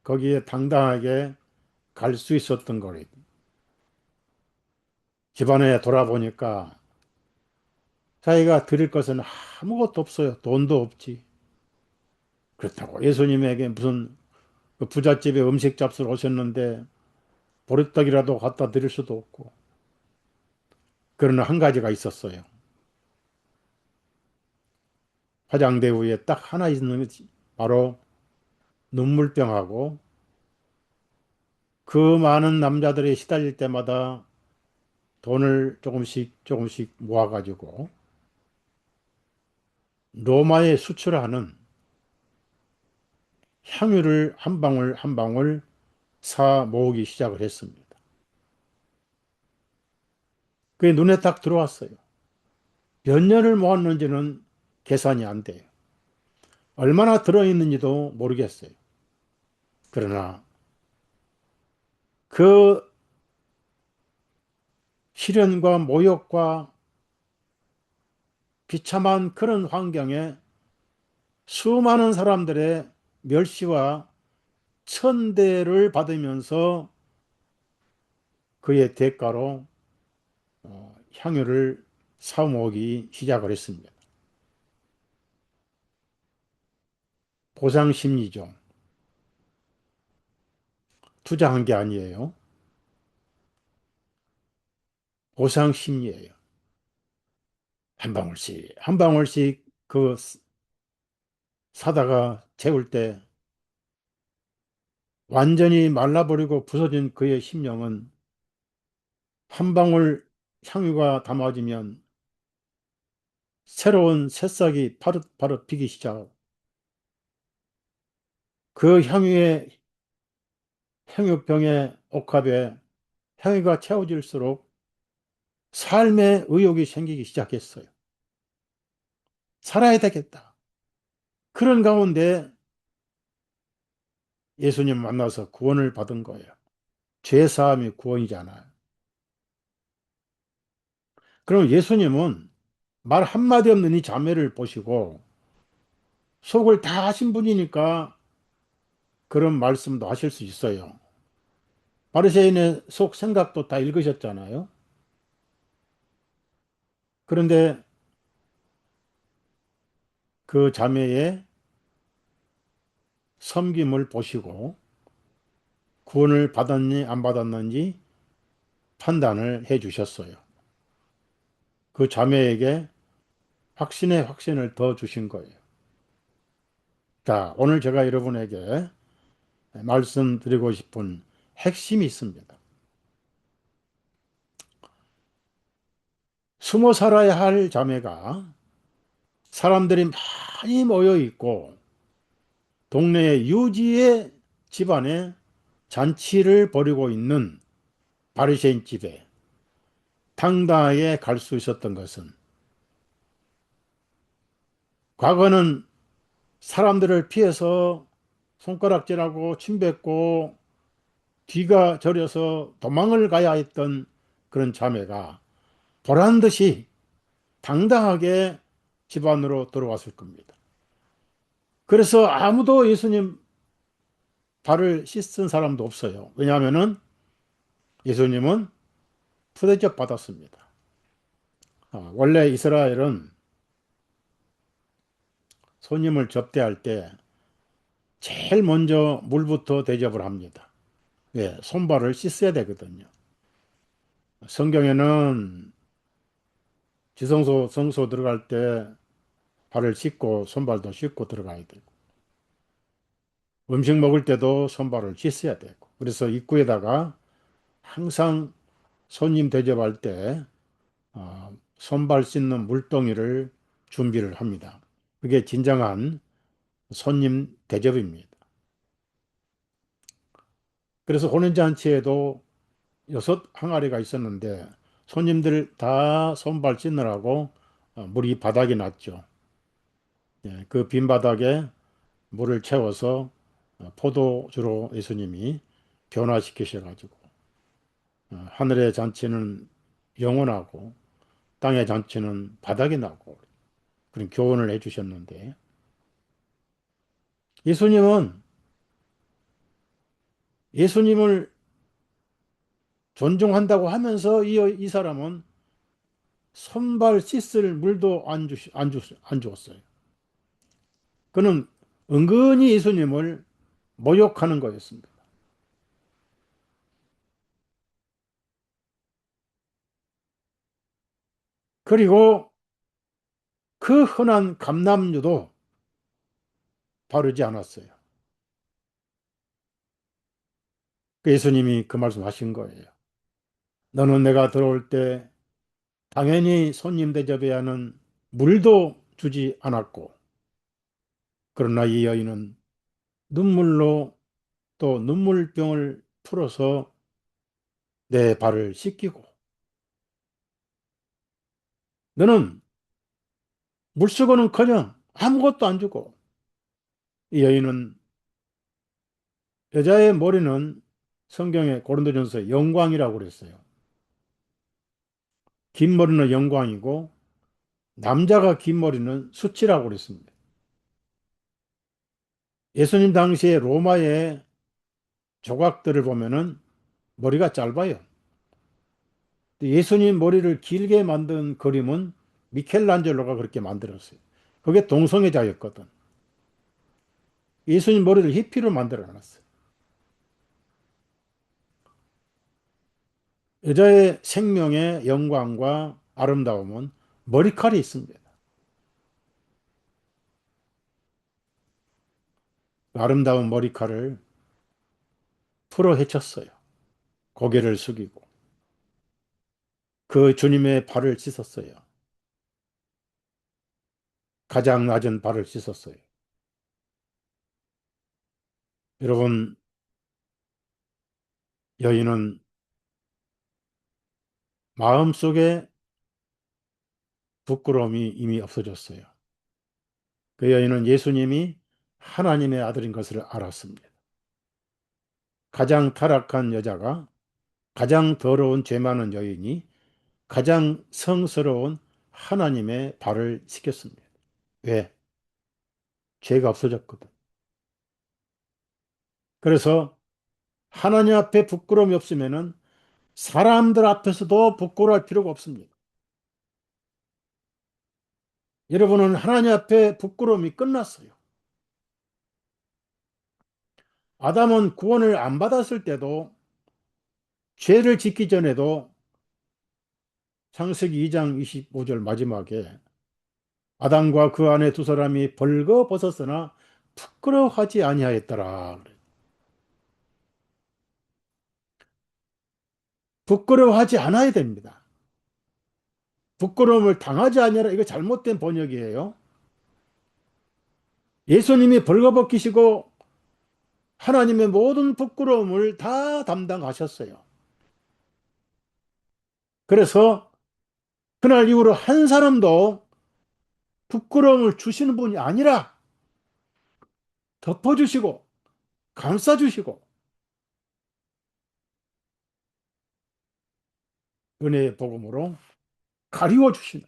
거기에 당당하게 갈 수 있었던 거예요. 집안에 돌아보니까 자기가 드릴 것은 아무것도 없어요. 돈도 없지. 그렇다고 예수님에게 무슨 그 부잣집에 음식 잡수러 오셨는데 보리떡이라도 갖다 드릴 수도 없고. 그러나 한 가지가 있었어요. 화장대 위에 딱 하나 있는 것이 바로 눈물병하고 그 많은 남자들이 시달릴 때마다 돈을 조금씩 조금씩 모아가지고 로마에 수출하는 향유를 한 방울 한 방울 사 모으기 시작을 했습니다. 그게 눈에 딱 들어왔어요. 몇 년을 모았는지는 계산이 안 돼요. 얼마나 들어있는지도 모르겠어요. 그러나 그 시련과 모욕과 비참한 그런 환경에 수많은 사람들의 멸시와 천대를 받으면서 그의 대가로 향유를 사모으기 시작을 했습니다. 보상 심리죠. 투자한 게 아니에요. 보상 심리예요. 한 방울씩 한 방울씩 그 사다가 재울 때 완전히 말라버리고 부서진 그의 심령은 한 방울 향유가 담아지면 새로운 새싹이 파릇파릇 피기 시작하고 그 향유병의 옥합에 향유가 채워질수록 삶의 의욕이 생기기 시작했어요. 살아야 되겠다. 그런 가운데 예수님 만나서 구원을 받은 거예요. 죄사함이 구원이잖아요. 그럼 예수님은 말 한마디 없는 이 자매를 보시고 속을 다 하신 분이니까 그런 말씀도 하실 수 있어요. 바리새인의 속 생각도 다 읽으셨잖아요. 그런데 그 자매의 섬김을 보시고 구원을 받았니 안 받았는지 판단을 해 주셨어요. 그 자매에게 확신의 확신을 더 주신 거예요. 자, 오늘 제가 여러분에게 말씀드리고 싶은 핵심이 있습니다. 숨어 살아야 할 자매가 사람들이 많이 모여 있고 동네의 유지의 집안에 잔치를 벌이고 있는 바리새인 집에 당당하게 갈 수 있었던 것은 과거는 사람들을 피해서 손가락질하고 침뱉고 뒤가 저려서 도망을 가야 했던 그런 자매가 보란 듯이 당당하게 집 안으로 들어왔을 겁니다. 그래서 아무도 예수님 발을 씻은 사람도 없어요. 왜냐하면은 예수님은 푸대접 받았습니다. 원래 이스라엘은 손님을 접대할 때 제일 먼저 물부터 대접을 합니다. 왜? 손발을 씻어야 되거든요. 성경에는 지성소, 성소 들어갈 때 발을 씻고 손발도 씻고 들어가야 되고 음식 먹을 때도 손발을 씻어야 되고 그래서 입구에다가 항상 손님 대접할 때 손발 씻는 물동이를 준비를 합니다. 그게 진정한 손님 대접입니다. 그래서 혼인잔치에도 6 항아리가 있었는데 손님들 다 손발 씻느라고 물이 바닥에 났죠. 예, 그 빈 바닥에 물을 채워서 포도주로 예수님이 변화시키셔가지고 하늘의 잔치는 영원하고 땅의 잔치는 바닥이 나고 그런 교훈을 해주셨는데 예수님은 예수님을 존중한다고 하면서 이 사람은 손발 씻을 물도 안 주었어요. 그는 은근히 예수님을 모욕하는 거였습니다. 그리고 그 흔한 감남유도 바르지 않았어요. 그 예수님이 그 말씀 하신 거예요. 너는 내가 들어올 때 당연히 손님 대접해야 하는 물도 주지 않았고, 그러나 이 여인은 눈물로 또 눈물병을 풀어서 내 발을 씻기고, 너는 물수건은커녕 아무것도 안 주고, 이 여인은, 여자의 머리는 성경에 고린도전서에 영광이라고 그랬어요. 긴 머리는 영광이고 남자가 긴 머리는 수치라고 그랬습니다. 예수님 당시에 로마의 조각들을 보면은 머리가 짧아요. 예수님 머리를 길게 만든 그림은 미켈란젤로가 그렇게 만들었어요. 그게 동성애자였거든. 예수님 머리를 히피로 만들어 놨어요. 여자의 생명의 영광과 아름다움은 머리칼이 있습니다. 아름다운 머리칼을 풀어 헤쳤어요. 고개를 숙이고 그 주님의 발을 씻었어요. 가장 낮은 발을 씻었어요. 여러분, 여인은 마음속에 부끄러움이 이미 없어졌어요. 그 여인은 예수님이 하나님의 아들인 것을 알았습니다. 가장 타락한 여자가, 가장 더러운 죄 많은 여인이 가장 성스러운 하나님의 발을 씻겼습니다. 왜? 죄가 없어졌거든. 그래서 하나님 앞에 부끄러움이 없으면은 사람들 앞에서도 부끄러워할 필요가 없습니다. 여러분은 하나님 앞에 부끄러움이 끝났어요. 아담은 구원을 안 받았을 때도, 죄를 짓기 전에도, 창세기 2장 25절 마지막에 아담과 그 아내 두 사람이 벌거벗었으나 부끄러워하지 아니하였더라. 부끄러워하지 않아야 됩니다. 부끄러움을 당하지 아니하라, 이거 잘못된 번역이에요. 예수님이 벌거벗기시고 하나님의 모든 부끄러움을 다 담당하셨어요. 그래서 그날 이후로 한 사람도 부끄러움을 주시는 분이 아니라 덮어주시고 감싸주시고 은혜의 복음으로 가리워주시는,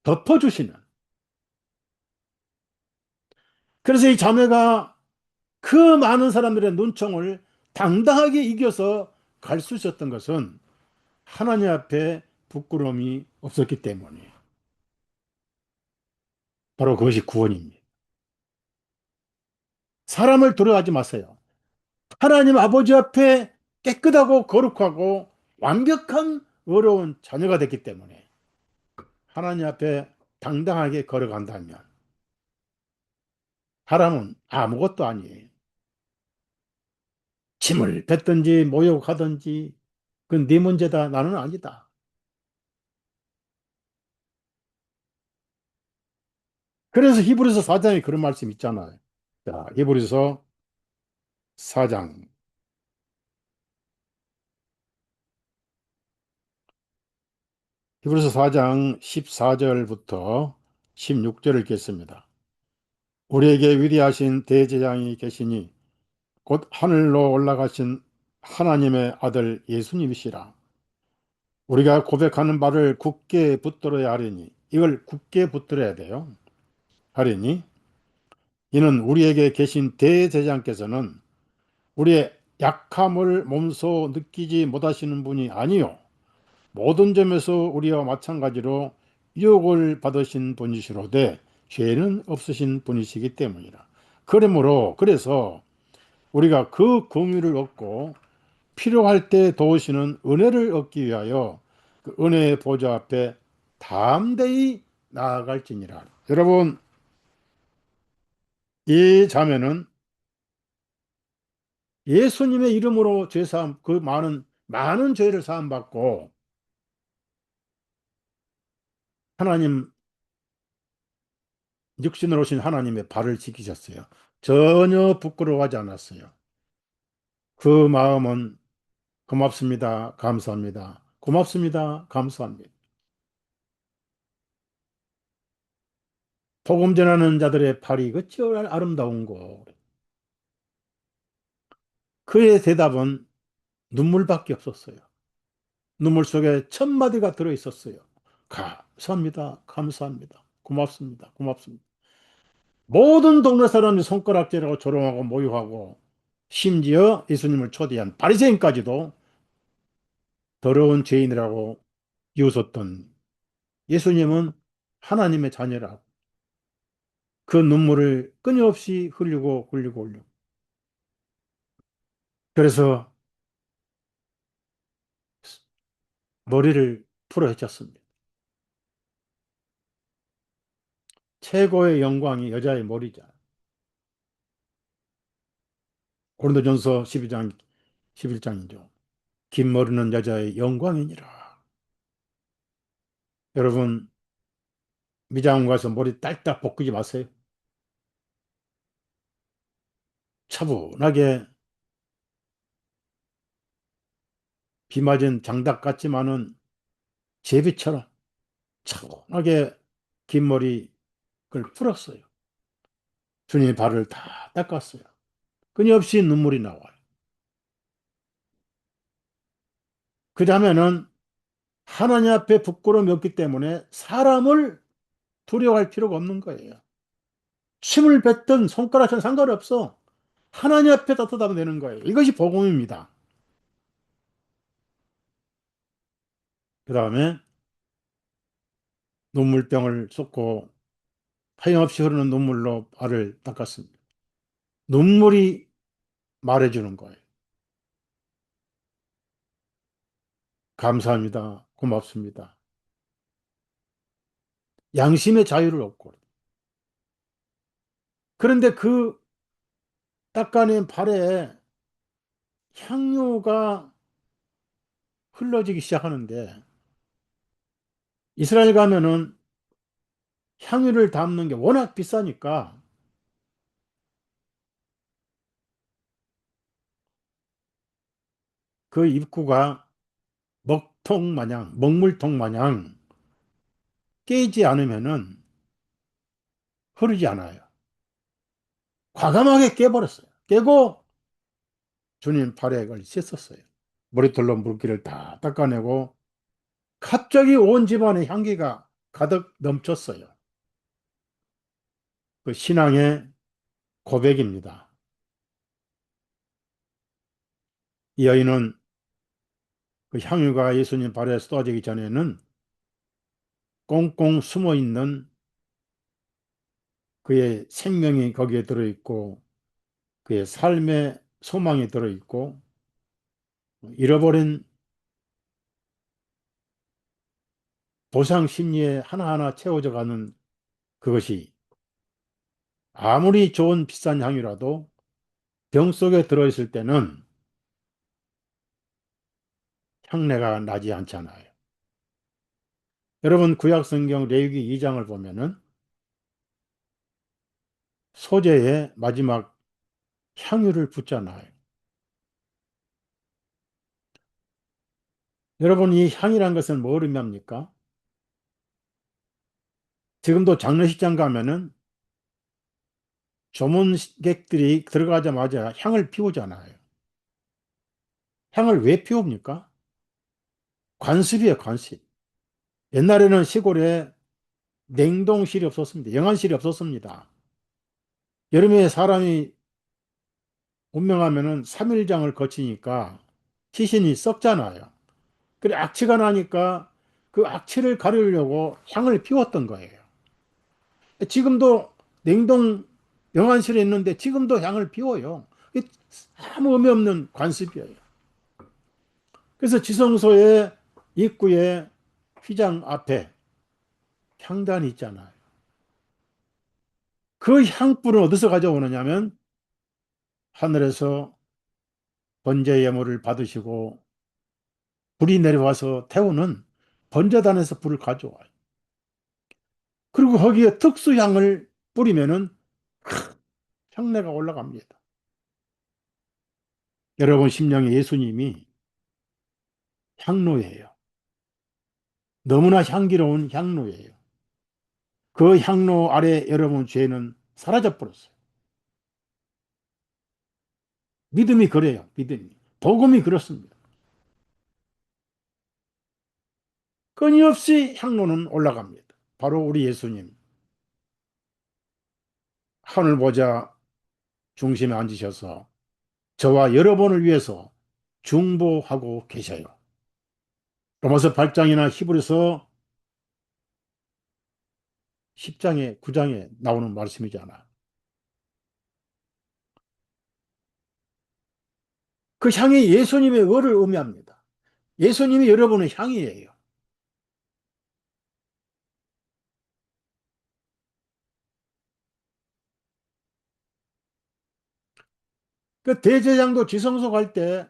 덮어주시는. 그래서 이 자매가 그 많은 사람들의 눈총을 당당하게 이겨서 갈 수 있었던 것은 하나님 앞에 부끄러움이 없었기 때문이에요. 바로 그것이 구원입니다. 사람을 두려워하지 마세요. 하나님 아버지 앞에 깨끗하고 거룩하고 완벽한 어려운 자녀가 됐기 때문에 하나님 앞에 당당하게 걸어간다면 사람은 아무것도 아니에요. 침을 뱉든지 모욕하든지 그건 네 문제다, 나는 아니다. 그래서 히브리서 4장에 그런 말씀 있잖아요. 자, 히브리서 4장. 히브리서 4장 14절부터 16절을 읽겠습니다. 우리에게 위대하신 대제장이 계시니 곧 하늘로 올라가신 하나님의 아들 예수님이시라. 우리가 고백하는 바를 굳게 붙들어야 하리니, 이걸 굳게 붙들어야 돼요. 하리니 이는 우리에게 계신 대제장께서는 우리의 약함을 몸소 느끼지 못하시는 분이 아니요 모든 점에서 우리와 마찬가지로 유혹을 받으신 분이시로되 죄는 없으신 분이시기 때문이라. 그러므로 그래서 우리가 그 긍휼을 얻고 필요할 때 도우시는 은혜를 얻기 위하여 그 은혜의 보좌 앞에 담대히 나아갈지니라. 여러분, 이 자매는 예수님의 이름으로 죄사함, 그 많은 죄를 사함 받고 하나님 육신으로 오신 하나님의 발을 지키셨어요. 전혀 부끄러워하지 않았어요. 그 마음은 고맙습니다. 감사합니다. 고맙습니다. 감사합니다. 복음 전하는 자들의 발이 그치 아름다운 거. 그의 대답은 눈물밖에 없었어요. 눈물 속에 천 마디가 들어 있었어요. 감사합니다. 감사합니다. 고맙습니다. 고맙습니다. 모든 동네 사람이 손가락질하고 조롱하고 모욕하고 심지어 예수님을 초대한 바리새인까지도 더러운 죄인이라고 비웃었던 예수님은 하나님의 자녀라고 그 눈물을 끊임없이 흘리고 흘리고 흘리고 그래서 머리를 풀어 헤쳤습니다. 최고의 영광이 여자의 머리자. 고린도전서 12장 11장이죠. 긴 머리는 여자의 영광이니라. 여러분 미장원 가서 머리 딸딱 볶지 마세요. 차분하게 비 맞은 장닭 같지만은 제비처럼 차분하게 긴 머리를 풀었어요. 주님의 발을 다 닦았어요. 끊임없이 눈물이 나와요. 그 다음에는 하나님 앞에 부끄러움이 없기 때문에 사람을 두려워할 필요가 없는 거예요. 침을 뱉든 손가락은 상관없어. 하나님 앞에 따뜻하면 되는 거예요. 이것이 복음입니다. 그 다음에 눈물병을 쏟고 하염없이 흐르는 눈물로 발을 닦았습니다. 눈물이 말해주는 거예요. 감사합니다. 고맙습니다. 양심의 자유를 얻고. 그런데 그 닦아낸 발에 향유가 흘러지기 시작하는데 이스라엘 가면은 향유를 담는 게 워낙 비싸니까 그 입구가 먹통 마냥, 먹물통 마냥 깨지 않으면은 흐르지 않아요. 과감하게 깨버렸어요. 깨고 주님 발에 그걸 씻었어요. 머리털로 물기를 다 닦아내고 갑자기 온 집안에 향기가 가득 넘쳤어요. 그 신앙의 고백입니다. 이 여인은 그 향유가 예수님 발에 쏟아지기 전에는 꽁꽁 숨어 있는 그의 생명이 거기에 들어있고 그의 삶의 소망이 들어있고 잃어버린 보상 심리에 하나하나 채워져 가는 그것이 아무리 좋은 비싼 향유라도 병 속에 들어있을 때는 향내가 나지 않잖아요. 여러분 구약성경 레위기 2장을 보면은 소재에 마지막 향유를 붓잖아요. 여러분 이 향이란 것은 뭘 의미합니까? 지금도 장례식장 가면은 조문객들이 들어가자마자 향을 피우잖아요. 향을 왜 피웁니까? 관습이에요, 관습. 옛날에는 시골에 냉동실이 없었습니다. 영안실이 없었습니다. 여름에 사람이 운명하면은 3일장을 거치니까 시신이 썩잖아요. 그래 악취가 나니까 그 악취를 가리려고 향을 피웠던 거예요. 지금도 냉동 영안실에 있는데 지금도 향을 피워요. 아무 의미 없는 관습이에요. 그래서 지성소의 입구에 휘장 앞에 향단이 있잖아요. 그 향불은 어디서 가져오느냐면 하늘에서 번제 예물을 받으시고 불이 내려와서 태우는 번제단에서 불을 가져와요. 그리고 거기에 특수향을 뿌리면은 향내가 올라갑니다. 여러분 심령에 예수님이 향로예요. 너무나 향기로운 향로예요. 그 향로 아래 여러분 죄는 사라져 버렸어요. 믿음이 그래요. 믿음이. 복음이 그렇습니다. 끊임없이 향로는 올라갑니다. 바로 우리 예수님. 하늘 보좌 중심에 앉으셔서 저와 여러분을 위해서 중보하고 계셔요. 로마서 8장이나 히브리서 10장에 9장에 나오는 말씀이잖아. 그 향이 예수님의 의를 의미합니다. 예수님이 여러분의 향이에요. 그 대제장도 지성소 갈 때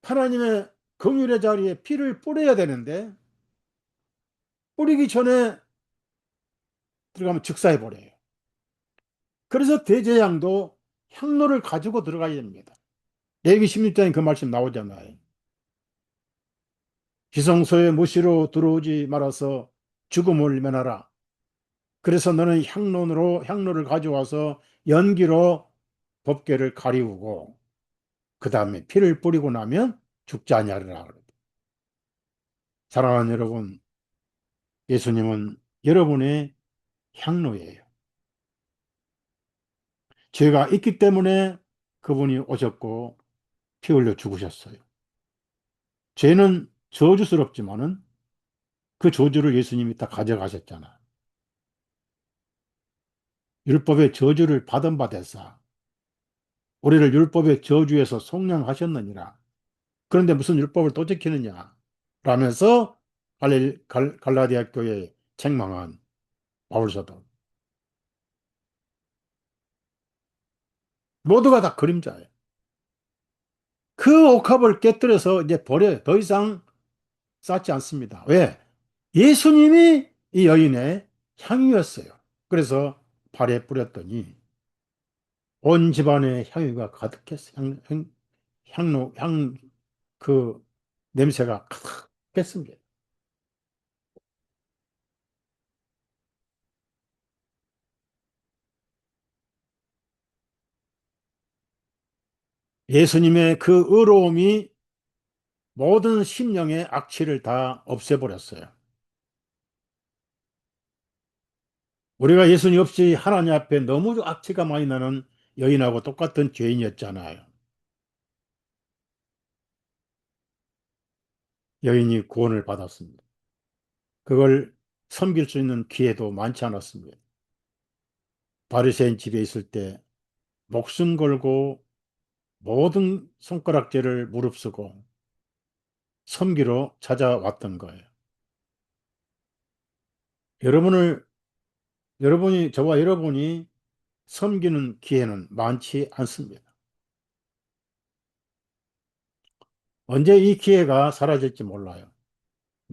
하나님의 긍휼의 자리에 피를 뿌려야 되는데 뿌리기 전에 들어가면 즉사해 버려요. 그래서 대제장도 향로를 가지고 들어가야 됩니다. 레위기 16장에 그 말씀 나오잖아요. 지성소에 무시로 들어오지 말아서 죽음을 면하라. 그래서 너는 향로를 가져와서 연기로 법궤를 가리우고 그 다음에 피를 뿌리고 나면 죽지 아니하리라. 사랑하는 여러분, 예수님은 여러분의 향로예요. 죄가 있기 때문에 그분이 오셨고 피 흘려 죽으셨어요. 죄는 저주스럽지만은 그 저주를 예수님이 다 가져가셨잖아. 율법의 저주를 받은 바 되사 우리를 율법의 저주에서 속량하셨느니라. 그런데 무슨 율법을 또 지키느냐? 라면서 갈라디아 교회에 책망한 바울사도. 모두가 다 그림자예요. 그 옥합을 깨뜨려서 이제 버려요. 더 이상 쌓지 않습니다. 왜? 예수님이 이 여인의 향유였어요. 그래서 발에 뿌렸더니 온 집안에 향유가 가득했어요. 그 냄새가 가득했습니다. 예수님의 그 의로움이 모든 심령의 악취를 다 없애버렸어요. 우리가 예수님 없이 하나님 앞에 너무 악취가 많이 나는 여인하고 똑같은 죄인이었잖아요. 여인이 구원을 받았습니다. 그걸 섬길 수 있는 기회도 많지 않았습니다. 바리새인 집에 있을 때 목숨 걸고 모든 손가락질을 무릅쓰고 섬기러 찾아왔던 거예요. 여러분을 저와 여러분이 섬기는 기회는 많지 않습니다. 언제 이 기회가 사라질지 몰라요.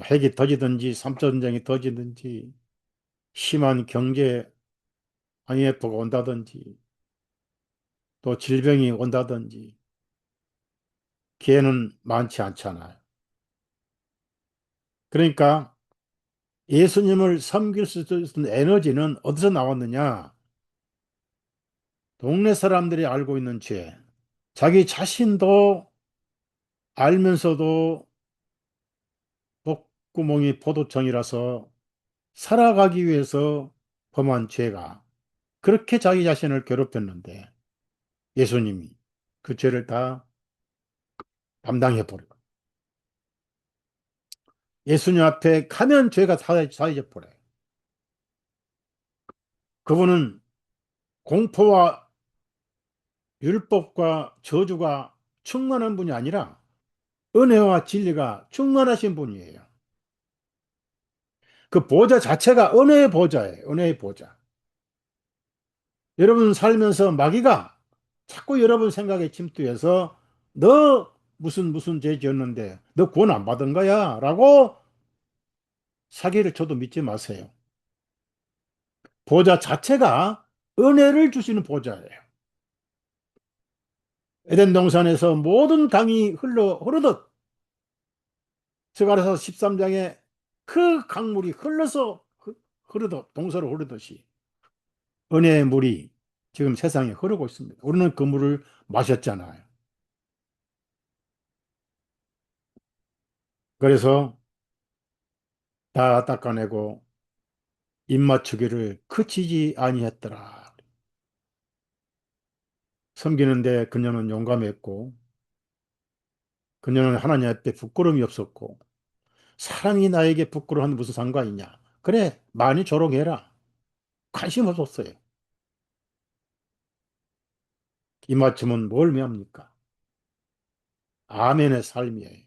핵이 터지든지 3차 전쟁이 터지든지 심한 경제 IMF가 온다든지 또 질병이 온다든지 기회는 많지 않잖아요. 그러니까 예수님을 섬길 수 있는 에너지는 어디서 나왔느냐? 동네 사람들이 알고 있는 죄. 자기 자신도 알면서도 목구멍이 포도청이라서 살아가기 위해서 범한 죄가 그렇게 자기 자신을 괴롭혔는데 예수님이 그 죄를 다 담당해버려요. 예수님 앞에 가면 죄가 사해져 버려요. 그분은 공포와 율법과 저주가 충만한 분이 아니라 은혜와 진리가 충만하신 분이에요. 그 보좌 자체가 은혜의 보좌예요. 은혜의 보좌. 여러분 살면서 마귀가 자꾸 여러분 생각에 침투해서 너 무슨 죄 지었는데 너 구원 안 받은 거야 라고 사기를 쳐도 믿지 마세요. 보좌 자체가 은혜를 주시는 보좌예요. 에덴 동산에서 모든 강이 흐르듯, 스가랴서 13장에 그 강물이 흐르듯, 동서로 흐르듯이 은혜의 물이 지금 세상에 흐르고 있습니다. 우리는 그 물을 마셨잖아요. 그래서 다 닦아내고 입맞추기를 그치지 아니했더라. 섬기는데 그녀는 용감했고, 그녀는 하나님 앞에 부끄러움이 없었고, 사람이 나에게 부끄러워하는 무슨 상관이냐. 그래, 많이 조롱해라. 관심 없었어요. 입맞춤은 뭘 의미합니까? 아멘의 삶이에요.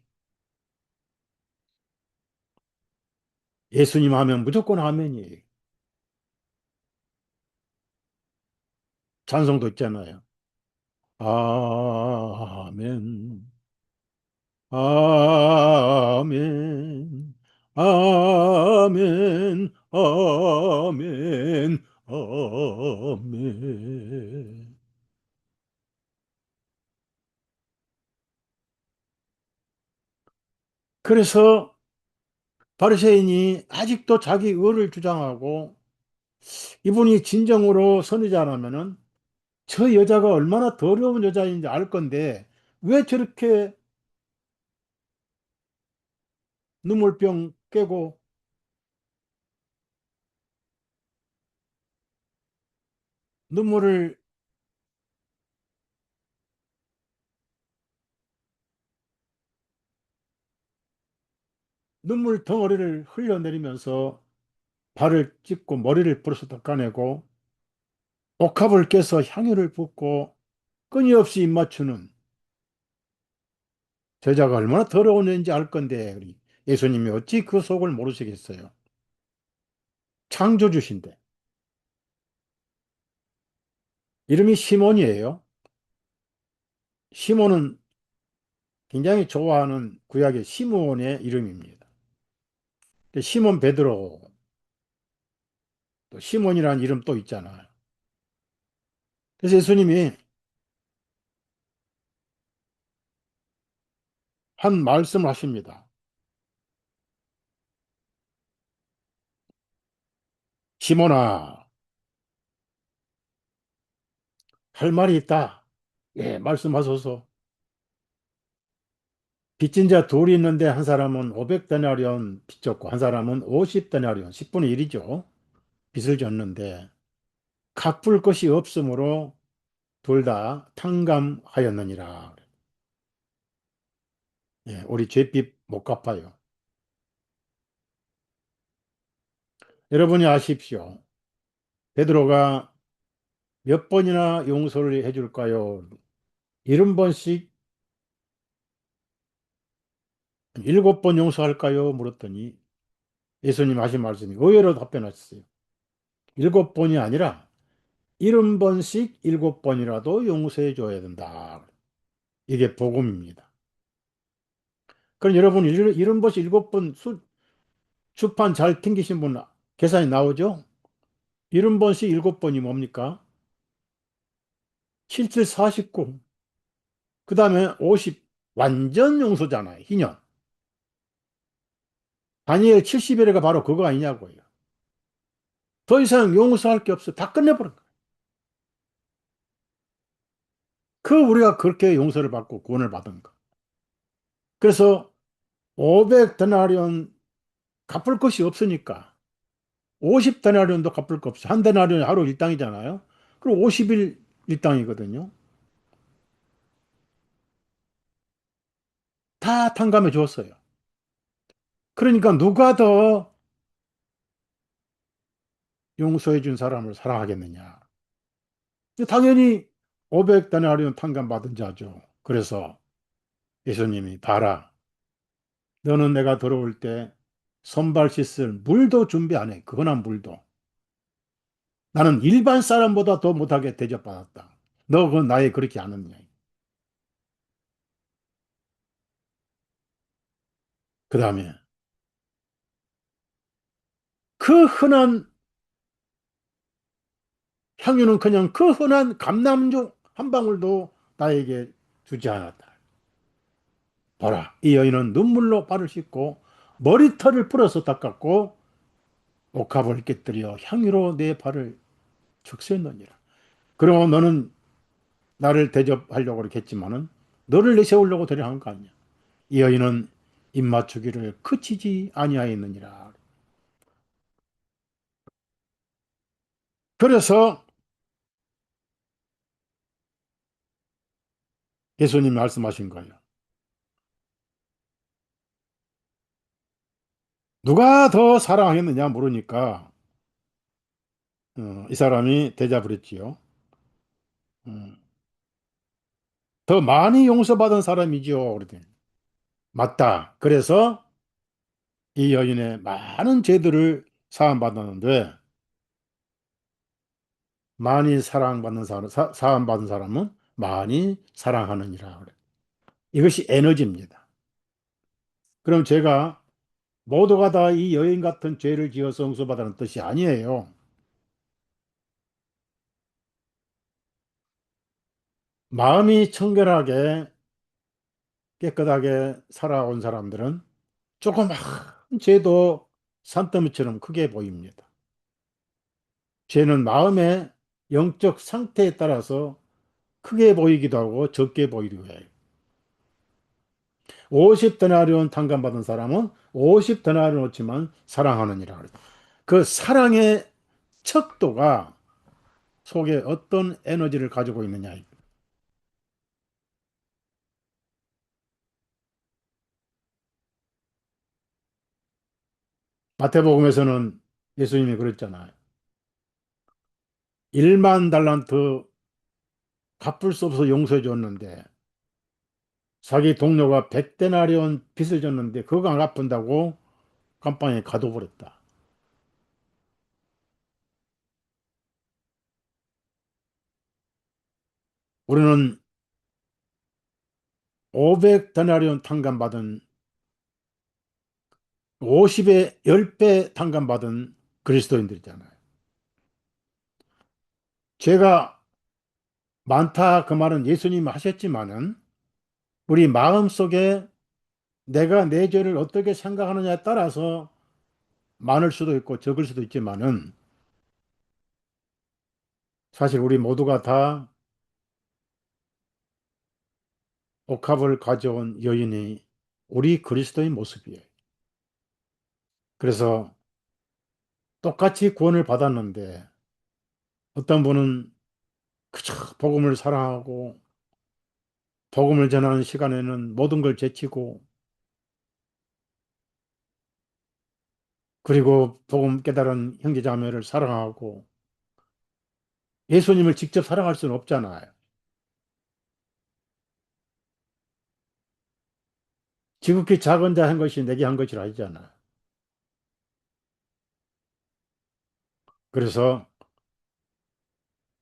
예수님 하면 무조건 아멘이에요. 찬송도 있잖아요. 아멘, 아멘, 아멘, 아멘, 아멘. 그래서 바리새인이 아직도 자기 의를 주장하고 이분이 진정으로 선지자라면은 저 여자가 얼마나 더러운 여자인지 알 건데 왜 저렇게 눈물병 깨고 눈물을 눈물 덩어리를 흘려내리면서 발을 찢고 머리를 부러서 닦아내고 옥합을 깨서 향유를 붓고 끊임없이 입맞추는 저자가 얼마나 더러운 애인지 알 건데 우리 예수님이 어찌 그 속을 모르시겠어요. 창조주신데 이름이 시몬이에요. 시몬은 굉장히 좋아하는 구약의 시몬의 이름입니다. 시몬 베드로, 또 시몬이라는 이름 또 있잖아요. 그래서 예수님이 한 말씀을 하십니다. 시몬아, 할 말이 있다. 예, 말씀하소서. 빚진 자 둘이 있는데 한 사람은 500데나리온 빚졌고 한 사람은 50데나리온, 10분의 1이죠. 빚을 졌는데 갚을 것이 없으므로 둘 다 탕감하였느니라. 예, 우리 죄빚 못 갚아요. 여러분이 아십시오. 베드로가 몇 번이나 용서를 해줄까요? 70번씩 7번 용서할까요? 물었더니 예수님 하신 말씀이 의외로 답변하셨어요. 7번이 아니라 70번씩 7번이라도 용서해 줘야 된다. 이게 복음입니다. 그럼 여러분 70번씩 7번 주판 잘 튕기신 분 계산이 나오죠? 70번씩 7번이 뭡니까? 7, 7, 49. 그 다음에 50. 완전 용서잖아요. 희년. 다니엘 70일가 바로 그거 아니냐고요. 더 이상 용서할 게 없어. 다 끝내버린 거예요. 우리가 그렇게 용서를 받고 구원을 받은 거. 그래서 500데나리온 갚을 것이 없으니까 50데나리온도 갚을 거 없어. 한 데나리온 하루 일당이잖아요. 그리고 50일 일당이거든요. 다 탕감해 주었어요. 그러니까 누가 더 용서해 준 사람을 사랑하겠느냐. 당연히 500데나리온 탕감받은 자죠. 그래서 예수님이 봐라. 너는 내가 들어올 때 손발 씻을 물도 준비 안 해. 그거나 물도. 나는 일반 사람보다 더 못하게 대접받았다. 너 그건 나에 그렇게 안 했냐. 그 다음에 그 흔한 향유는 그냥 그 흔한 감람주 한 방울도 나에게 주지 않았다. 보라, 이 여인은 눈물로 발을 씻고 머리털을 풀어서 닦았고 옥합을 깨뜨려 향유로 내 발을 적셨느니라. 그러고 너는 나를 대접하려고 그렇게 했지만은 너를 내세우려고 데려간 거 아니야. 이 여인은 입맞추기를 그치지 아니하였느니라. 그래서 예수님이 말씀하신 거예요. 누가 더 사랑했느냐 물으니까 이 사람이 대답을 했지요. 어, 더 많이 용서받은 사람이지요. 그러더니 맞다. 그래서 이 여인의 많은 죄들을 사함받았는데 많이 사랑받는 사람, 사함받은 사람은 많이 사랑하느니라. 그래. 이것이 에너지입니다. 그럼 제가 모두가 다 이 여인 같은 죄를 지어서 용서받으라는 뜻이 아니에요. 마음이 청결하게 깨끗하게 살아온 사람들은 조그만 죄도 산더미처럼 크게 보입니다. 죄는 마음의 영적 상태에 따라서 크게 보이기도 하고 적게 보이기도 해요. 50데나리온 탕감받은 사람은 50데나리온어치만 사랑하느니라. 그 사랑의 척도가 속에 어떤 에너지를 가지고 있느냐. 마태복음에서는 예수님이 그랬잖아요. 1만 달란트 갚을 수 없어 용서해 줬는데 자기 동료가 100데나리온 빚을 졌는데 그거 안 갚은다고 감방에 가둬버렸다. 우리는 500데나리온 탕감받은 50의 10배 탕감받은 그리스도인들이잖아요. 죄가 많다 그 말은 예수님이 하셨지만은 우리 마음속에 내가 내 죄를 어떻게 생각하느냐에 따라서 많을 수도 있고 적을 수도 있지만은 사실 우리 모두가 다 옥합을 가져온 여인이 우리 그리스도의 모습이에요. 그래서 똑같이 구원을 받았는데 어떤 분은 그저 복음을 사랑하고 복음을 전하는 시간에는 모든 걸 제치고 그리고 복음 깨달은 형제자매를 사랑하고 예수님을 직접 사랑할 수는 없잖아요. 지극히 작은 자 한 것이 내게 한 것이라 하잖아요. 그래서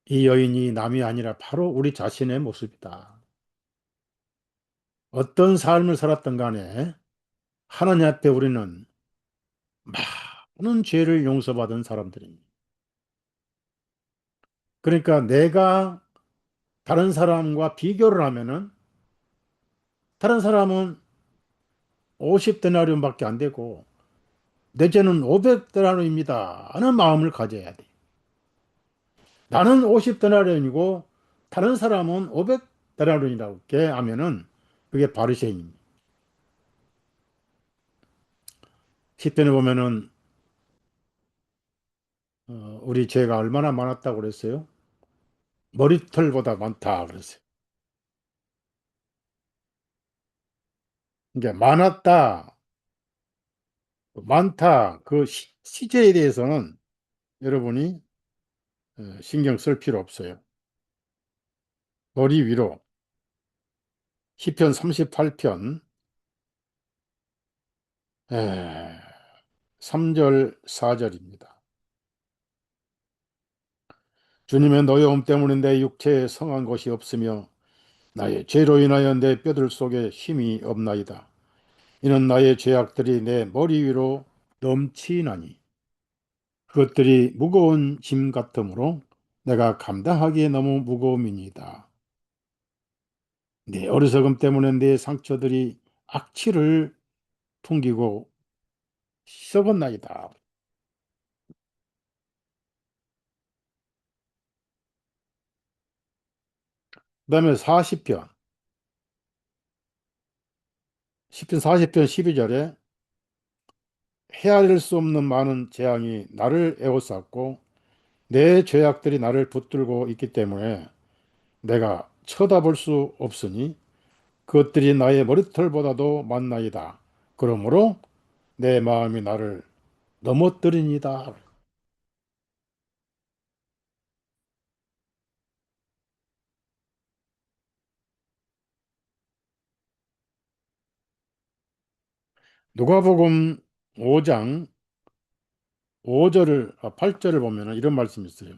이 여인이 남이 아니라 바로 우리 자신의 모습이다. 어떤 삶을 살았던 간에 하나님 앞에 우리는 많은 죄를 용서받은 사람들입니다. 그러니까 내가 다른 사람과 비교를 하면은 다른 사람은 50데나리온밖에 안 되고 내 죄는 500데나리온입니다 하는 마음을 가져야 돼. 나는 50데나리온이고 다른 사람은 500데나리온이라고 하면은 그게 바리새인입니다. 시편에 보면은 우리 죄가 얼마나 많았다고 그랬어요? 머리털보다 많다 그랬어요. 이게 많았다, 많다 그 시제에 대해서는 여러분이 신경 쓸 필요 없어요. 머리 위로 시편 38편 3절 4절입니다. 주님의 노여움 때문에 내 육체에 성한 것이 없으며 나의 죄로 인하여 내 뼈들 속에 힘이 없나이다. 이는 나의 죄악들이 내 머리 위로 넘치나니 그것들이 무거운 짐 같으므로 내가 감당하기에 너무 무거움이니다. 내 어리석음 때문에 내 상처들이 악취를 풍기고 썩었나이다. 그다음에 40편, 시편 40편 12절에 헤아릴 수 없는 많은 재앙이 나를 에워쌌고 내 죄악들이 나를 붙들고 있기 때문에 내가 쳐다볼 수 없으니 그것들이 나의 머리털보다도 많나이다. 그러므로 내 마음이 나를 넘어뜨리니다. 누가복음 5장 8절을 보면 이런 말씀이 있어요.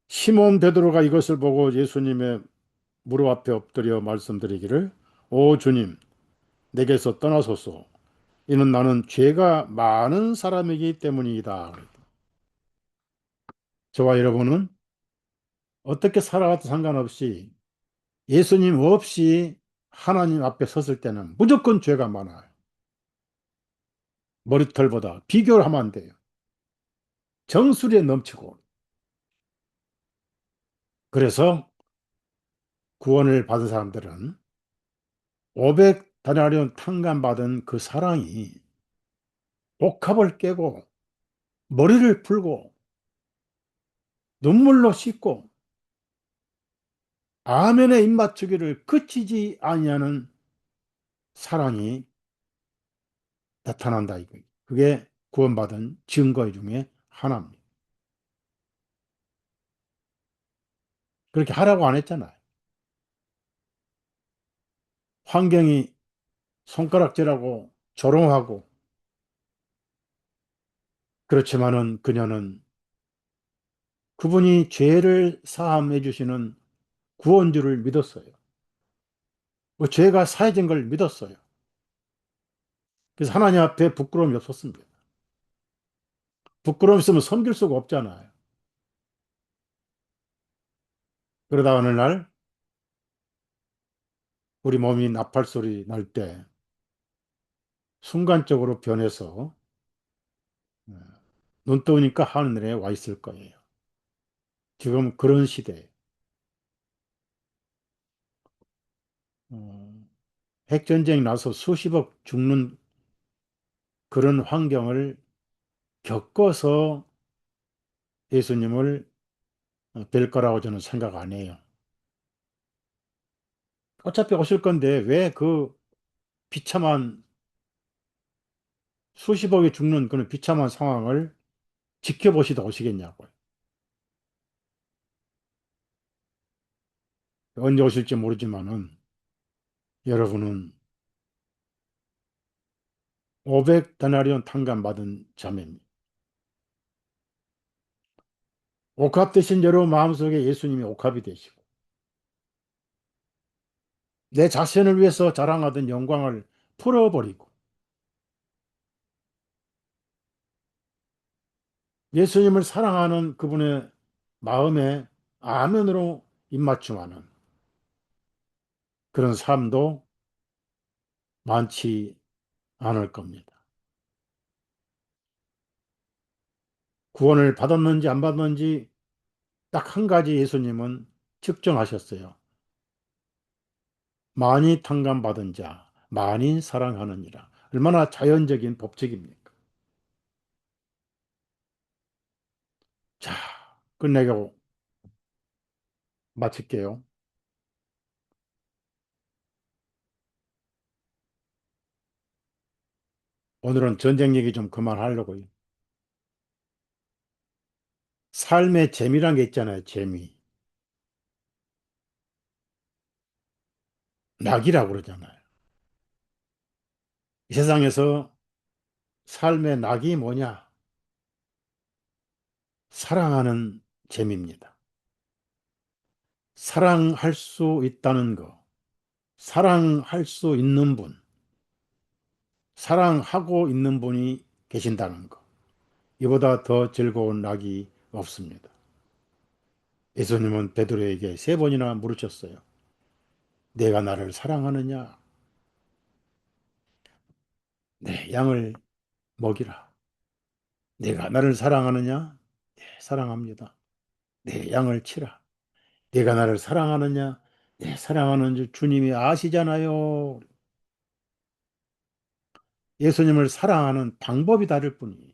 시몬 베드로가 이것을 보고 예수님의 무릎 앞에 엎드려 말씀드리기를 오 주님 내게서 떠나소서 이는 나는 죄가 많은 사람이기 때문이다. 저와 여러분은 어떻게 살아가도 상관없이 예수님 없이 하나님 앞에 섰을 때는 무조건 죄가 많아요. 머리털보다 비교를 하면 안 돼요. 정수리에 넘치고. 그래서 구원을 받은 사람들은 500다나리온 탕감받은 그 사랑이 옥합을 깨고 머리를 풀고 눈물로 씻고 아멘에 입맞추기를 그치지 아니하는 사랑이 나타난다 이거. 그게 구원받은 증거 중에 하나입니다. 그렇게 하라고 안 했잖아요. 환경이 손가락질하고 조롱하고 그렇지만은 그녀는 그분이 죄를 사함해 주시는 구원주를 믿었어요. 그 죄가 사해진 걸 믿었어요. 그래서 하나님 앞에 부끄러움이 없었습니다. 부끄러움 있으면 섬길 수가 없잖아요. 그러다 어느 날 우리 몸이 나팔 소리 날 때 순간적으로 변해서 어, 눈 뜨니까 하늘에 와 있을 거예요. 지금 그런 시대에 어, 핵전쟁이 나서 수십억 죽는 그런 환경을 겪어서 예수님을 뵐 거라고 저는 생각 안 해요. 어차피 오실 건데 왜 그 비참한 수십억이 죽는 그런 비참한 상황을 지켜보시다 오시겠냐고요. 언제 오실지 모르지만은 여러분은 500다나리온 탕감받은 자매입니다. 옥합 되신 여러분 마음속에 예수님이 옥합이 되시고 내 자신을 위해서 자랑하던 영광을 풀어버리고 예수님을 사랑하는 그분의 마음에 아멘으로 입맞춤하는 그런 삶도 많지 않을 겁니다. 구원을 받았는지 안 받았는지 딱 한 가지 예수님은 측정하셨어요. 많이 탕감받은 자, 많이 사랑하느니라. 얼마나 자연적인 법칙입니까? 자, 끝내고 마칠게요. 오늘은 전쟁 얘기 좀 그만하려고요. 삶의 재미란 게 있잖아요, 재미. 낙이라고 그러잖아요. 이 세상에서 삶의 낙이 뭐냐? 사랑하는 재미입니다. 사랑할 수 있다는 거, 사랑할 수 있는 분, 사랑하고 있는 분이 계신다는 거. 이보다 더 즐거운 낙이 없습니다. 예수님은 베드로에게 세 번이나 물으셨어요. 내가 나를 사랑하느냐? 내 양을 먹이라. 내가 나를 사랑하느냐? 네, 사랑합니다. 내 양을 치라. 내가 나를 사랑하느냐? 네, 사랑하는 줄 주님이 아시잖아요. 예수님을 사랑하는 방법이 다를 뿐이에요.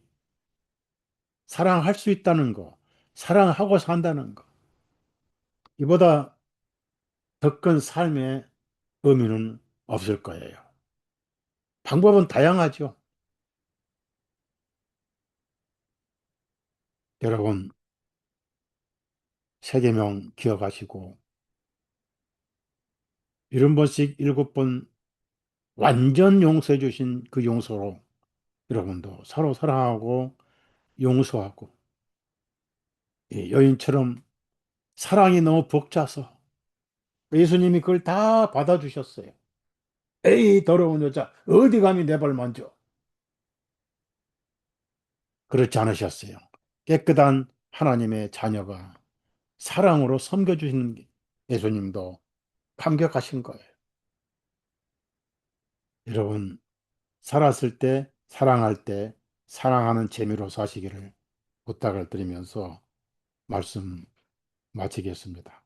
사랑할 수 있다는 거, 사랑하고 산다는 거. 이보다 더 큰 삶의 의미는 없을 거예요. 방법은 다양하죠. 여러분, 세계명 기억하시고, 70번씩 7번 완전 용서해 주신 그 용서로 여러분도 서로 사랑하고 용서하고, 여인처럼 사랑이 너무 벅차서 예수님이 그걸 다 받아주셨어요. 에이, 더러운 여자, 어디 감히 내 발 만져? 그렇지 않으셨어요. 깨끗한 하나님의 자녀가 사랑으로 섬겨주시는 예수님도 감격하신 거예요. 여러분, 살았을 때, 사랑할 때, 사랑하는 재미로 사시기를 부탁을 드리면서 말씀 마치겠습니다.